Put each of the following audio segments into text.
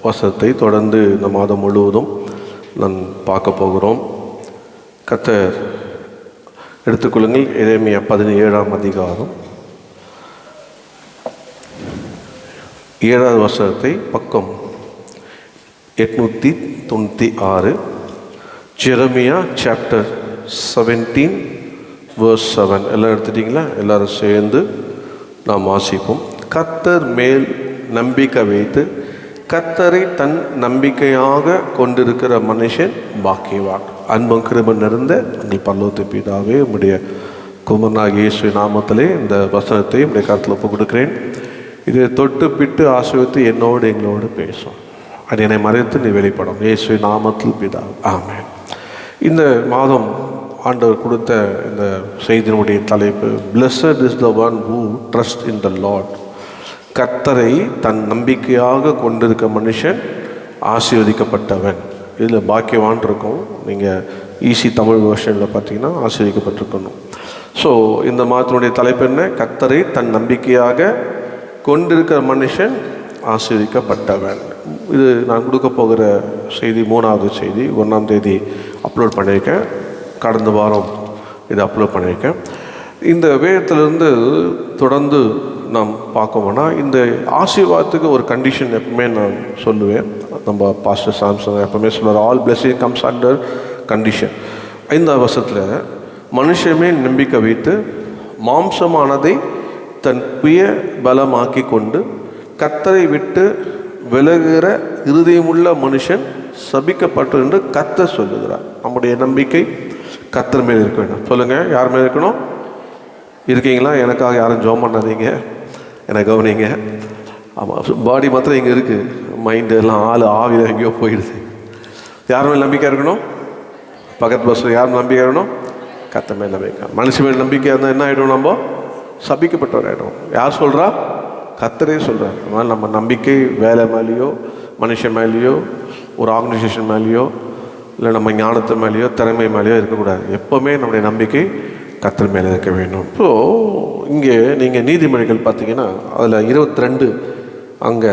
வசனத்தை தொடர்ந்து இந்த மாதம் முழுவதும் நான் பார்க்க போகிறோம். கர்த்தர் எடுத்துக்கொள்ளுங்கள். எரேமியா 17ஆம் அதிகாரம் 7வது வசனத்தை பக்கம் 896. Jeremiah chapter 17 verse 7. எல்லாம் எடுத்துட்டிங்களா? எல்லாரும் சேர்ந்து நாம் வாசிப்போம். கர்த்தர் மேல் நம்பிக்கை வைத்து கர்த்தரை தன் நம்பிக்கையாக கொண்டிருக்கிற மனுஷன் பாக்கியவான். அன்பும் கிருபையும் நிறைந்த உங்கள் பரலோக பிதாவே, உம்முடைய குமாரனாகிய இயேசு நாமத்திலே இந்த வசனத்தை உம்முடைய கருத்தில் ஒப்புக் கொடுக்கிறேன். இதை தொட்டு பிட்டு ஆசீர்வதித்து என்னோடு எங்களோடு பேசும். அது என்னை மறைத்து நீ வெளிப்படும். இயேசு நாமத்தில் பிதா, ஆமென். இந்த மாதம் ஆண்டவர் கொடுத்த இந்த செய்தியினுடைய தலைப்பு, Blessed is the one who trusts in the Lord. கர்த்தரை தன் நம்பிக்கையாக கொண்டிருக்க மனுஷன் ஆசீர்வதிக்கப்பட்டவன். இதில் பாக்கியவான் இருக்கும். நீங்கள் ஈஸி தமிழ் வெர்ஷனில் பார்த்தீங்கன்னா ஆசீர்வதிக்கப்பட்டிருக்கணும். ஸோ இந்த மாதத்தினுடைய தலைப்பு என்ன? கர்த்தரை தன் நம்பிக்கையாக கொண்டிருக்கிற மனுஷன் ஆசீர்வதிக்கப்பட்டவன். இது நான் கொடுக்க போகிற செய்தி 3வது செய்தி. 1ஆம் தேதி அப்லோட் பண்ணியிருக்கேன். கடந்த வாரம் இதை அப்லோட் பண்ணியிருக்கேன். இந்த வேதத்திலிருந்து தொடர்ந்து நாம் பார்க்கோம்னா, இந்த ஆசீர்வாதத்துக்கு ஒரு கண்டிஷன் எப்பவுமே நான் சொல்லுவேன். நம்ம பாஸ்டர் சாம்சன் எப்பவுமே சொல்லுவார், all blessing comes under condition. இந்த அவசரத்தில் மனுஷமே நம்பிக்கை வைத்து மாம்சமானதை தன் புய பலமாக்கி கொண்டு கர்த்தரை விட்டு விலகுகிற இருதயமுள்ள மனுஷன் சபிக்கப்பட்டு என்று கர்த்தர் சொல்லுகிறார். நம்முடைய நம்பிக்கை கர்த்தர் மேல் இருக்க வேண்டும். சொல்லுங்கள், யார் மேல் இருக்கணும்? இருக்கீங்களா? எனக்காக யாரும் ஜெபம் பண்ணாதீங்க, எனக்கு கவனிங்க. ஆமாம், பாடி மாத்திரம் இங்கே இருக்குது, மைண்டு எல்லாம் ஆவியில் எங்கேயோ போயிடுது. யார் மேல் நம்பிக்கை இருக்கணும்? பக்கத்து பஸ்ஸில் யார் நம்பிக்கை இருக்கணும்? கர்த்தர் மேல் நம்பிக்கை. மனுஷன் மேல் நம்பிக்கை இருந்தால் என்ன ஆகிடும்? நம்ம சபிக்கப்பட்டவர் ஆகிடும். யார் சொல்கிறா? கர்த்தரே சொல்கிறார். அதனால் நம்ம நம்பிக்கை வேலை மேலேயோ மனுஷன் மேலேயோ ஒரு ஆர்கனைசேஷன் மேலேயோ இல்லை நம்ம ஞானத்து மேலேயோ திறமை மேலேயோ இருக்கக்கூடாது. எப்போவுமே நம்முடைய நம்பிக்கை கர்த்தர் மேலே இருக்க வேண்டும். ஸோ இங்கே நீங்கள் நீதிமொழிகள் பார்த்தீங்கன்னா அதில் 22 அங்கே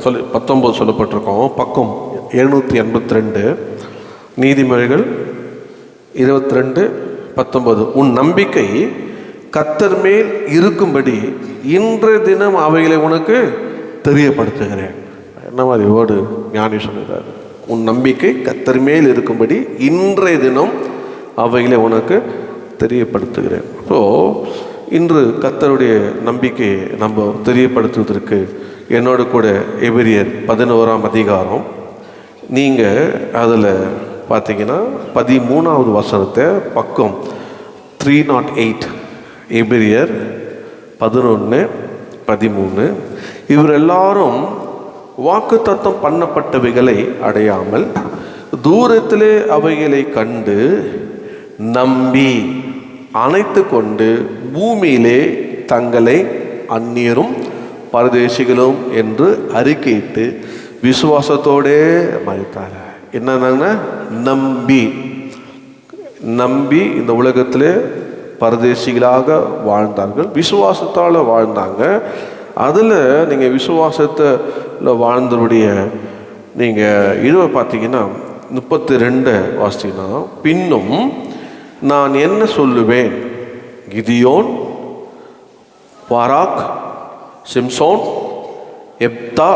19 சொல்லப்பட்டிருக்கோம். பக்கம் 782 நீதிமொழிகள் 22:19. உன் நம்பிக்கை கர்த்தர் மேல் இருக்கும்படி இன்றைய தினம் அவைகளை உனக்கு தெரியப்படுத்துகிறேன். என்ன மாதிரி வேர்டு ஞானி சொல்லுகிறார்? உன் நம்பிக்கை கர்த்தர் மேல் இருக்கும்படி இன்றைய தினம் அவைகளை உனக்கு தெரியப்படுத்துகிறேன். ஸோ இன்று கர்த்தருடைய நம்பிக்கையை நம்ம தெரியப்படுத்துவதற்கு என்னோடு கூட எபிரியர் 11ஆம் அதிகாரம், நீங்கள் அதில் பார்த்தீங்கன்னா 13வது வசனத்தை பக்கம் 308. எபிரியர் 11:13. இவர் எல்லாரும் வாக்குத்தத்தம் பண்ணப்பட்டவைகளை அடையாமல் தூரத்திலே அவைகளை கண்டு நம்பி அணைத்து கொண்டு பூமியிலே தங்களை அந்நியரும் பரதேசிகளும் என்று அறிக்கையிட்டு விசுவாசத்தோடே மரித்தார். என்னன்னா, நம்பி இந்த உலகத்திலே பரதேசிகளாக வாழ்ந்தார்கள், விசுவாசத்தால் வாழ்ந்தாங்க. அதில் நீங்கள் விசுவாசத்தில் வாழ்ந்தவருடைய நீங்கள் இதுவை பார்த்தீங்கன்னா 32 வாசிங்கன்னா, பின்னும் நான் என்ன சொல்லுவேன்? கிதியோன், பாராக், சிம்சோன், எப்தா,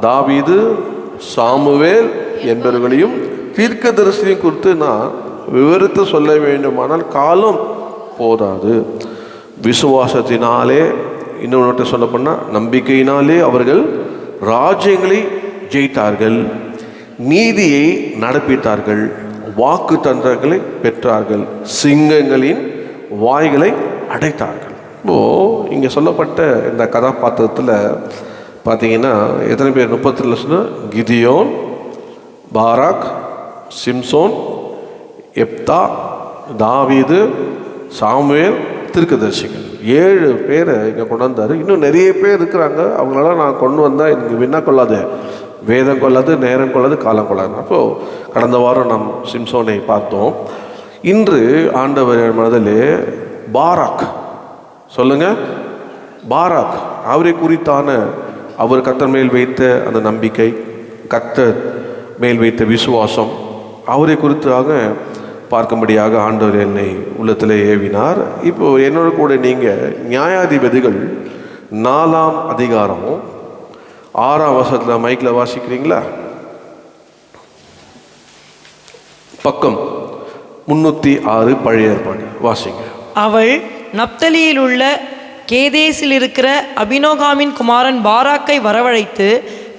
தாவீது, சாமுவேல் என்பவர்களையும் தீர்க்கதரிசியையும் குறித்து நான் விவரித்து சொல்ல வேண்டுமானால் காலம் போதாது. விசுவாசத்தினாலே, இன்னொன்று சொல்ல போனால் நம்பிக்கையினாலே அவர்கள் ராஜ்யங்களை ஜெயித்தார்கள், நீதியை நடப்பித்தார்கள், வாக்கு தந்திரங்களை பெற்றார்கள், சிங்கங்களின் வாய்களை அடைத்தார்கள். இங்கே சொல்லப்பட்ட இந்த கதாபாத்திரத்தில் பார்த்தீங்கன்னா எத்தனை பேர்? 32 கிதியோன், பாராக், சிம்சோன், எப்தா, தாவீது, சாமுவேல், தீர்க்கதரிசிகள் 7 பேரை இங்கே கொண்டு வந்தார். இன்னும் நிறைய பேர் இருக்கிறாங்க. அவங்களெல்லாம் நான் கொண்டு வந்தால் எனக்கு விண்ணா கொள்ளாது, வேதம் கொள்ளாது, நேரம் கொள்ளாது, காலம் கொள்ளாது. அப்போது கடந்த வாரம் நாம் சிம்சோனை பார்த்தோம். இன்று ஆண்டவர் மனதிலே பாராக், சொல்லுங்க, பாராக் அவரை குறித்தான அவர் கர்த்தர் மேல் வைத்த அந்த நம்பிக்கை, கர்த்தர் மேல் வைத்த விசுவாசம், அவரை குறித்தாக பார்க்கும்படியாக ஆண்டவர் என்னை உள்ளத்தில் ஏவினார். இப்போ என்னோட கூட நீங்கள் நியாயாதிபதிகள் 4ஆம் அதிகாரம் 6ஆம் வசனத்தில் மைக்கில் வாசிக்கிறீங்களா? பக்கம் 306 பழைய ஏற்பாடு வாசிங்க. அவள் நப்தலியில் உள்ள கேதேசில் இருக்கிற அபினோகாமின் குமாரன் பாராக்கை வரவழைத்து,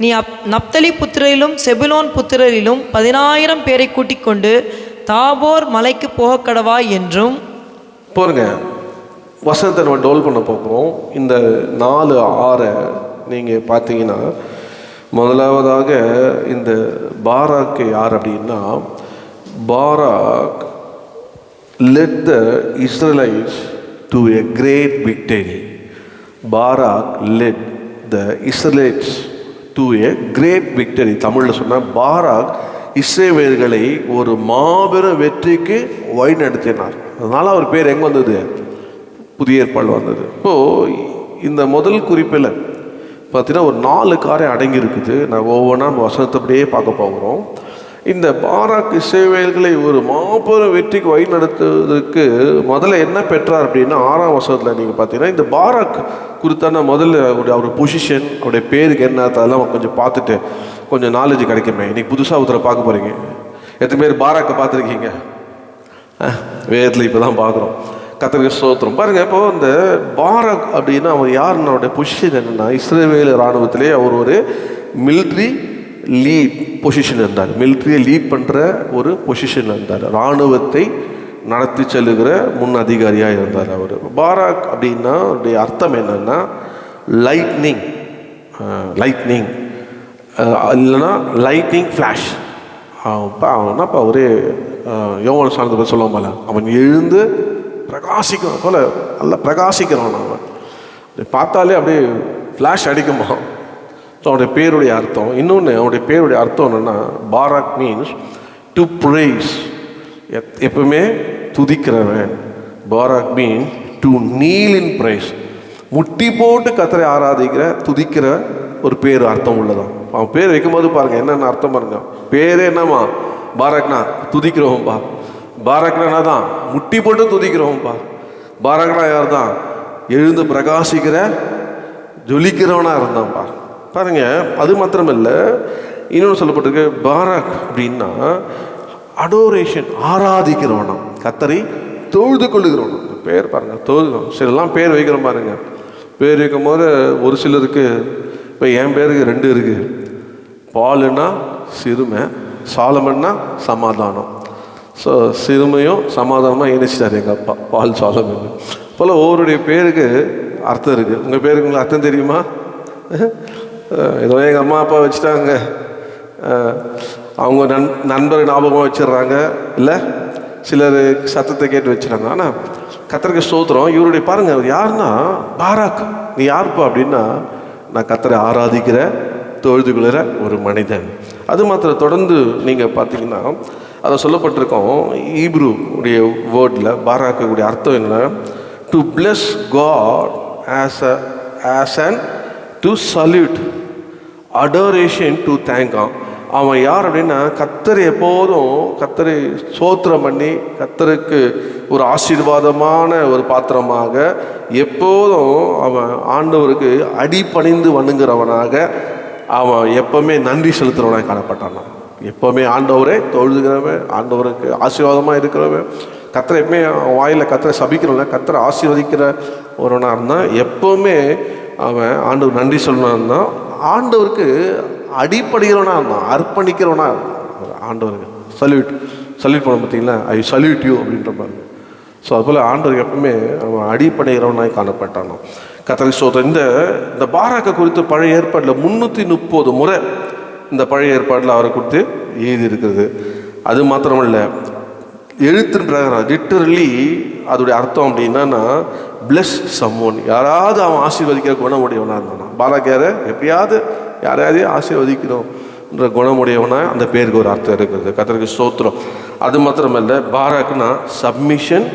நீ நப்தலி புத்திரரிலும் செபுலோன் புத்திரரிலும் 10,000 பேரை கூட்டிக் கொண்டு தாபோர் மலைக்கு போக கடவாய் என்றும். பாருங்க, வசனத்தை நம்ம டோல் பண்ண போகிறோம். இந்த 4:6 நீங்கள் பார்த்தீங்கன்னா, முதலாவதாக இந்த பாராக்கு யார் அப்படின்னா, Barak led the Israelites to a great victory. Barak led the Israelites to a great victory. தமிழில் சொன்னால் பாராக் இஸ்ரவேலர்களை ஒரு மாபெரும் வெற்றிக்கு வழி நடத்தினார். அதனால் அவர் பேர் எங்கே வந்தது? புதிய ஏற்பாடு வந்தது. இப்போது இந்த முதல் குறிப்பில் பார்த்தீங்கன்னா ஒரு 4 காரியம் அடங்கி இருக்குது. நான் ஒவ்வொன்றா வசனத்தை அப்படியே பார்க்க போகிறோம். இந்த பாராக் இஸ்ரவேலர்களை ஒரு மாபெரும் வெற்றிக்கு வழி நடத்துவதற்கு முதல்ல என்ன பெற்றார் அப்படின்னா, 6ஆம் வசனத்தில் நீங்கள் பார்த்தீங்கன்னா இந்த பாராக் குறித்தான முதல்ல அவர் பொசிஷன், அவருடைய பேருக்கு என்ன, அதெல்லாம் கொஞ்சம் பார்த்துட்டு கொஞ்சம் நாலேஜ் கிடைக்குமே. இன்றைக்கி புதுசாக ஒருத்தரை பார்க்க போகிறீங்க. எத்தனை பேர் பாராக்கை பார்த்துருக்கீங்க? வேதத்தில் இப்போ தான் பார்க்குறோம். கர்த்தருக்கு ஸ்தோத்திரம். பாருங்கள், இப்போது இந்த பாராக் அப்படின்னா அவர் யாருன்னு, அவருடைய பொசிஷன் என்னென்னா, இஸ்ரவேல் இராணுவத்திலே அவர் ஒரு மிலிட்ரி லீட் பொசிஷன் இருந்தார். மிலிட்ரியை லீட் பண்ணுற ஒரு பொசிஷன் இருந்தார். இராணுவத்தை நடத்தி செல்லுகிற முன் அதிகாரியாக இருந்தார் அவர். பாராக் அப்படின்னா அவருடைய அர்த்தம் என்னென்னா லைட்னிங் இல்லைன்னா லைட்னிங் ஃப்ளாஷ். அவனா இப்போ அவரே யோவான் சார்ந்த சொல்லுவோம்ல, அவன் எழுந்து பிரகாசிக்கிறான் போல, நல்லா பிரகாசிக்கிறான். அவன் பார்த்தாலே அப்படியே ஃப்ளாஷ் அடிக்குமா. ஸோ அவனுடைய பேருடைய அர்த்தம். இன்னொன்று, அவனுடைய பேருடைய அர்த்தம் என்னென்னா, பாராக் மீன்ஸ் டு ப்ரைஸ், எப்பவுமே துதிக்கிறவன். Barak mean to kneel in praise, முட்டி போட்டு கர்த்தரை ஆராதிக்கிற துதிக்கிற ஒரு பேர் அர்த்தம் உள்ளதான். அவன் பேர் வைக்கும்போது பாருங்கள் என்னென்ன அர்த்தம் பாருங்க. பேரே என்னம்மா? பாராக்னா துதிக்கிறோம்பா. பாராக்னா என்ன தான்? முட்டி போட்டு துதிக்கிறோம்பா. பாராக்னா யார் தான்? எழுந்து பிரகாசிக்கிற ஜொலிக்கிறவனாக இருந்தான்ப்பா. பாருங்க, அது மாத்திரமல்ல, இன்னொன்று சொல்லப்பட்டிருக்கு. பாராக் அப்படின்னா அடோரேஷன், ஆராதிக்கிறவனா, கர்த்தரை தொழுது கொள்ளுகிறவனா. பேர் பாருங்க, தொழுது. சிலெல்லாம் பேர் வைக்கிறோம் பாருங்க. பேர் வைக்கும் போது ஒரு சிலருக்கு, இப்போ என் பேருக்கு 2 இருக்குது. பாலுன்னா சிறுமை, சாலமன்னா சமாதானம். ஸோ சிறுமையும் சமாதானமாக இணைச்சிட்டார் எங்கள் அப்பா, பால் சாலமன் போல். ஒவ்வொருடைய பேருக்கு அர்த்தம் இருக்குது. உங்கள் பேருக்கு உங்களுக்கு அர்த்தம் தெரியுமா? ஏதோ எங்கள் அம்மா அப்பா வச்சுட்டாங்க, அவங்க நண்பர் ஞாபகமாக வச்சிடுறாங்க, இல்லை சிலர் சத்தத்தை கேட்டு வச்சுறாங்க. ஆனால் கர்த்தருக்கு ஸ்தோத்திரம். இவருடைய பாருங்கள், அவர் யாருன்னா பாராக். நீ யாருப்பா அப்படின்னா, நான் கர்த்தரை ஆராதிக்கிற தொழுதுகுள்கிற ஒரு மனிதன். அது மாத்திரம் தொடர்ந்து நீங்கள் பார்த்தீங்கன்னா அதை சொல்லப்பட்டிருக்கோம். ஈப்ரூ உடைய வேர்டில் பாராக்கக்கூடிய அர்த்தம் என்ன? To bless God as an to salute, adoration, to thank. அவன் யார் அப்படின்னா, கர்த்தரை எப்போதும் கர்த்தரை ஸ்தோத்திரம் பண்ணி கர்த்தருக்கு ஒரு ஆசீர்வாதமான ஒரு பாத்திரமாக எப்போதும் அவன் ஆண்டவருக்கு அடிபணிந்து வணங்குறவனாக, அவன் எப்பவுமே நன்றி செலுத்துகிறவனாக காணப்பட்டான். எப்போவுமே ஆண்டவரே தொழுதுகிறவன், ஆண்டவருக்கு ஆசீர்வாதமாக இருக்கிறவன், கர்த்தரை எப்பவுமே வாயில் கர்த்தரை சபிக்கிறவன, கர்த்தரை ஆசீர்வதிக்கிற ஒருவனாக இருந்தான். எப்போவுமே அவன் ஆண்டவர் நன்றி சொல்லணும்னா ஆண்டவருக்கு அடிப்படுகிறவனாக இருந்தான், அர்ப்பணிக்கிறவனாக இருந்தான். ஆண்டவருக்கு சல்யூட் பண்ண பார்த்தீங்களா, ஐ சல்யூட் யூ அப்படின்ற மாதிரி. ஸோ அதுபோல் ஆண்டவருக்கு எப்பவுமே அவன் அடிப்படைகிறவனாய் காணப்பட்டானோ. கர்த்தருக்கு ஸ்தோத்திரம். இந்த பாராக்கை குறித்து பழைய ஏற்பாட்டில் 330 முறை இந்த பழைய ஏற்பாட்டில் அவரை குறித்து எழுதி இருக்கிறது. அது மாத்திரமல்ல, எழுத்தின் பிரகாரம் லிட்டரலி அதோடைய அர்த்தம் அப்படின்னா பிளஸ் சம்மோன், யாராவது அவன் ஆசீர்வதிக்கிற குணமுடையவனாக இருந்தானா. பாராக் யாரை எப்படியாவது யாரையாவது ஆசீர்வதிக்கணும்ன்ற குணமுடையவனாக அந்த பேருக்கு ஒரு அர்த்தம் இருக்கிறது. கர்த்தருக்கு ஸ்தோத்திரம். அது மாத்திரமல்ல, பாராக்னா submission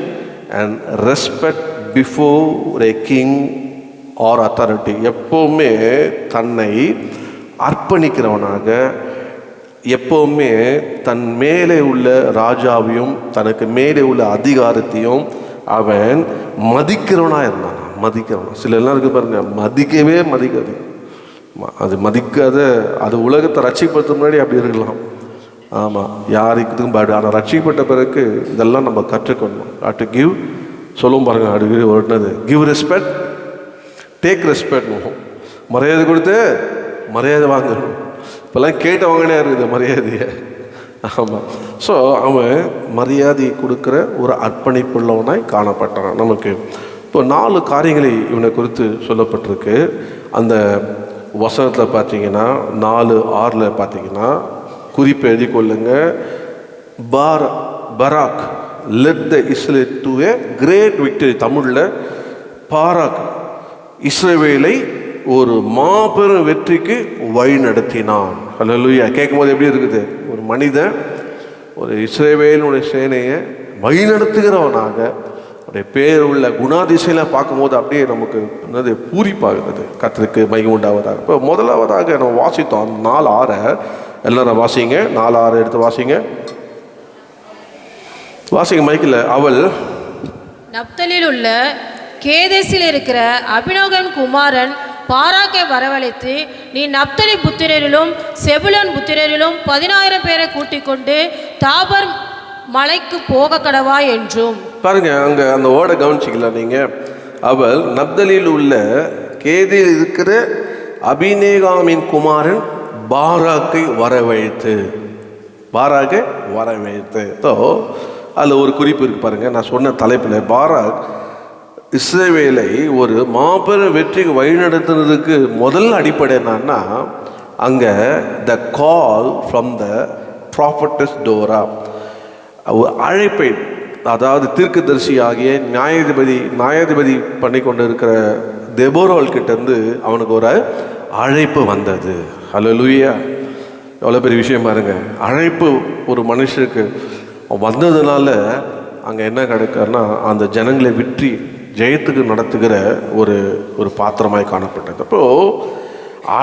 and respect before a king or authority. எப்போவுமே தன்னை அர்ப்பணிக்கிறவனாக, எப்போவுமே தன் மேலே உள்ள ராஜாவையும் தனக்கு மேலே உள்ள அதிகாரத்தையும் அவன் மதிக்கிறவனாக இருந்தான். மதிக்கிறவன். சில எல்லாம் இருக்கு பாருங்க, மதிக்கவே மதிக்காது. அது மதிக்காத, அது உலகத்தை ரட்சிப்படுத்த முன்னாடி அப்படி இருக்கலாம். ஆமாம், யாருக்கும் பாடு. ஆனால் ரட்சிக்கப்பட்ட பிறகு இதெல்லாம் நம்ம கற்றுக்கொள்ளணும். டு கிவ் சொல்லும் பாருங்க, அது ஒட்டினது கிவ் ரெஸ்பெக்ட், டேக் ரெஸ்பெக்ட். மரியாதை கொடுத்து மரியாதை வாங்கணும். இப்போல்லாம் கேட்டவங்கனே இருக்குது மரியாதையை. ஆமாம். ஸோ அவன் மரியாதை கொடுக்குற ஒரு அர்ப்பணிப்புள்ளவனாய் காணப்பட்டான். நமக்கு இப்போ 4 காரியங்களை இவனை குறித்து சொல்லப்பட்டிருக்கு. அந்த வசனத்தில் பார்த்தீங்கன்னா 4:6 பார்த்தீங்கன்னா குறிப்பு எழுதி கொள்ளுங்க. Barak led the Israel to a great victory. தமிழில் பாராக் இஸ்ரவேலை ஒரு மாபெரும் வெற்றிக்கு வழி நடத்தினான். அல்லேலூயா. கேட்கும் போது எப்படி இருக்குது? ஒரு மனிதன் ஒரு இஸ்ரவேலுடைய சேனையை வழி நடத்துகிறவனாக அவருடைய பேர் உள்ள குணாதிசையில் பார்க்கும்போது அப்படியே நமக்கு என்னது பூரிப்பாகிறது. கர்த்தருக்கு மகிமை உண்டாவதாக. இப்போ முதலாவதாக நம்ம வாசித்தோம் 4:6. எல்லாரும் வாசிங்க. 4:6 எடுத்து வாசிங்க. வாசிங்க மைக்கில். அவள் நப்தலில் உள்ள கேதேசில் இருக்கிற அபினோகன் குமாரன் பாராக்கை வரவழைத்து, நீ நப்தலி புத்திரரிலும் செபுலோன் புத்திரரிலும் 10,000 பேரை கூட்டிக் கொண்டு தாபர் மலைக்கு போக கடவா என்றும். பாருங்க, அங்க அந்த ஓட கவனிச்சிக்கலாம் நீங்க. அவள் நப்தலில் உள்ள கேதில் இருக்கிற அபினேகாமின் குமாரன் பாராக்கை வரவழைத்து, பாராக்கை வரவழைத்து. அதில் ஒரு குறிப்பு இருக்கு பாருங்க. நான் சொன்ன தலைப்பில் பாராக் இஸ்ரவேலை ஒரு மாபெரும் வெற்றிக்கு வழிநடத்துனதுக்கு முதல் அடிப்படை என்னன்னா, அங்கே த கால் ஃப்ரம் த ப்ராஃபட்டஸ் டோரா, அழைப்பை, அதாவது தீர்க்கதரிசி ஆகிய நியாயாதிபதி பண்ணி கொண்டு இருக்கிற தெபோராள் கிட்டேருந்து அவனுக்கு ஒரு அழைப்பு வந்தது. அல்லேலூயா. எவ்வளோ பெரிய விஷயம் பாருங்க. அழைப்பு ஒரு மனுஷனுக்கு வந்ததுனால அங்கே என்ன கிடைக்காருன்னா, அந்த ஜனங்களை வெற்றி ஜெயத்துக்கு நடத்துகிற ஒரு பாத்திரமாய் காணப்பட்டது. அப்போது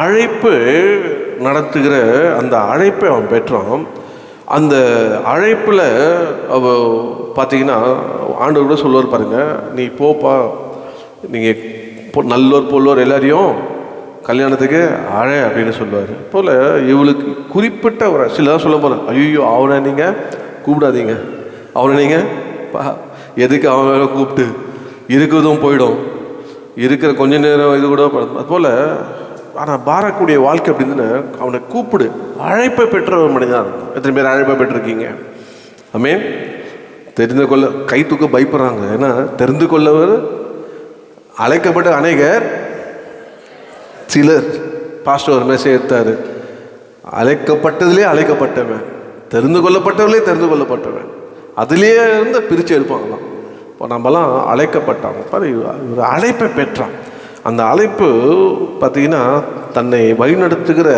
அழைப்பு நடத்துகிற அந்த அழைப்பை அவன் பெற்றான். அந்த அழைப்பில் அவ பார்த்தீங்கன்னா ஆண்டவர் கூட சொல்லுவார் பாருங்க, நீ போப்பா, நீங்கள் நல்லோர் பொல்லோர் எல்லாரையும் கல்யாணத்துக்கு அழ அப்படின்னு சொல்லுவார் போல். இவளுக்கு குறிப்பிட்ட ஒரு சில சொல்ல போகிறேன், ஐயோ அவனை நீங்கள் கூப்பிடாதீங்க, அவனை நீங்கள் எதுக்கு அவன் மேலே கூப்பிட்டு இருக்கிறதும் போயிடும், இருக்கிற கொஞ்ச நேரம் இது கூட அதுபோல். ஆனால் பாராக்குடைய வாழ்க்கை அப்படின்னு அவனை கூப்பிடு, அழைப்பை பெற்ற ஒரு மனிதனாக இருந்தான். எத்தனை பேர் அழைப்பை பெற்றிருக்கீங்க? ஆமென். தெரிந்து கொள்ள கை தூக்க பயப்படுறாங்க. ஏன்னா தெரிந்து கொள்ளவர் அழைக்கப்பட்ட அநேகர் சிலர். பாஸ்டர் ஒரு மெசேஜ் எடுத்தார், அழைக்கப்பட்டதிலே அழைக்கப்பட்டவன், தெரிந்து கொள்ளப்பட்டவர்களே தெரிந்து கொள்ளப்பட்டவன், அதுலேயே இருந்து பிரித்து எடுப்பாங்களாம். இப்போ நம்மலாம் அழைக்கப்பட்டாங்க பாரு, ஒரு அழைப்பை பெற்றான். அந்த அழைப்பு பார்த்தீங்கன்னா தன்னை வழிநடத்துகிற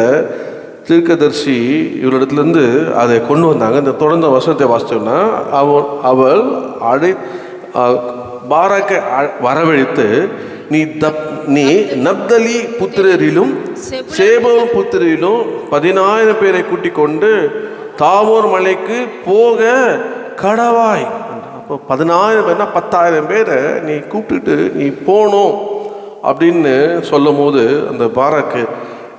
தீர்க்கதரிசி இவரிடத்துலேருந்து அதை கொண்டு வந்தாங்க. இந்த தொடர்ந்த வசனத்தை வாசித்தோம்னா, அவள் பாராக்கை வரவழைத்து, நீ நப்தலி புத்திரரிலும் சேபோன் புத்திரரிலும் 10,000 பேரை கூட்டிக் கொண்டு தாபோர் மலைக்கு போக கடவாய். அப்போ 10,000 பேர்னா 10,000 பேரை நீ கூப்பிட்டுட்டு நீ போகணும் அப்படின்னு சொல்லும் போது அந்த பாராக்கு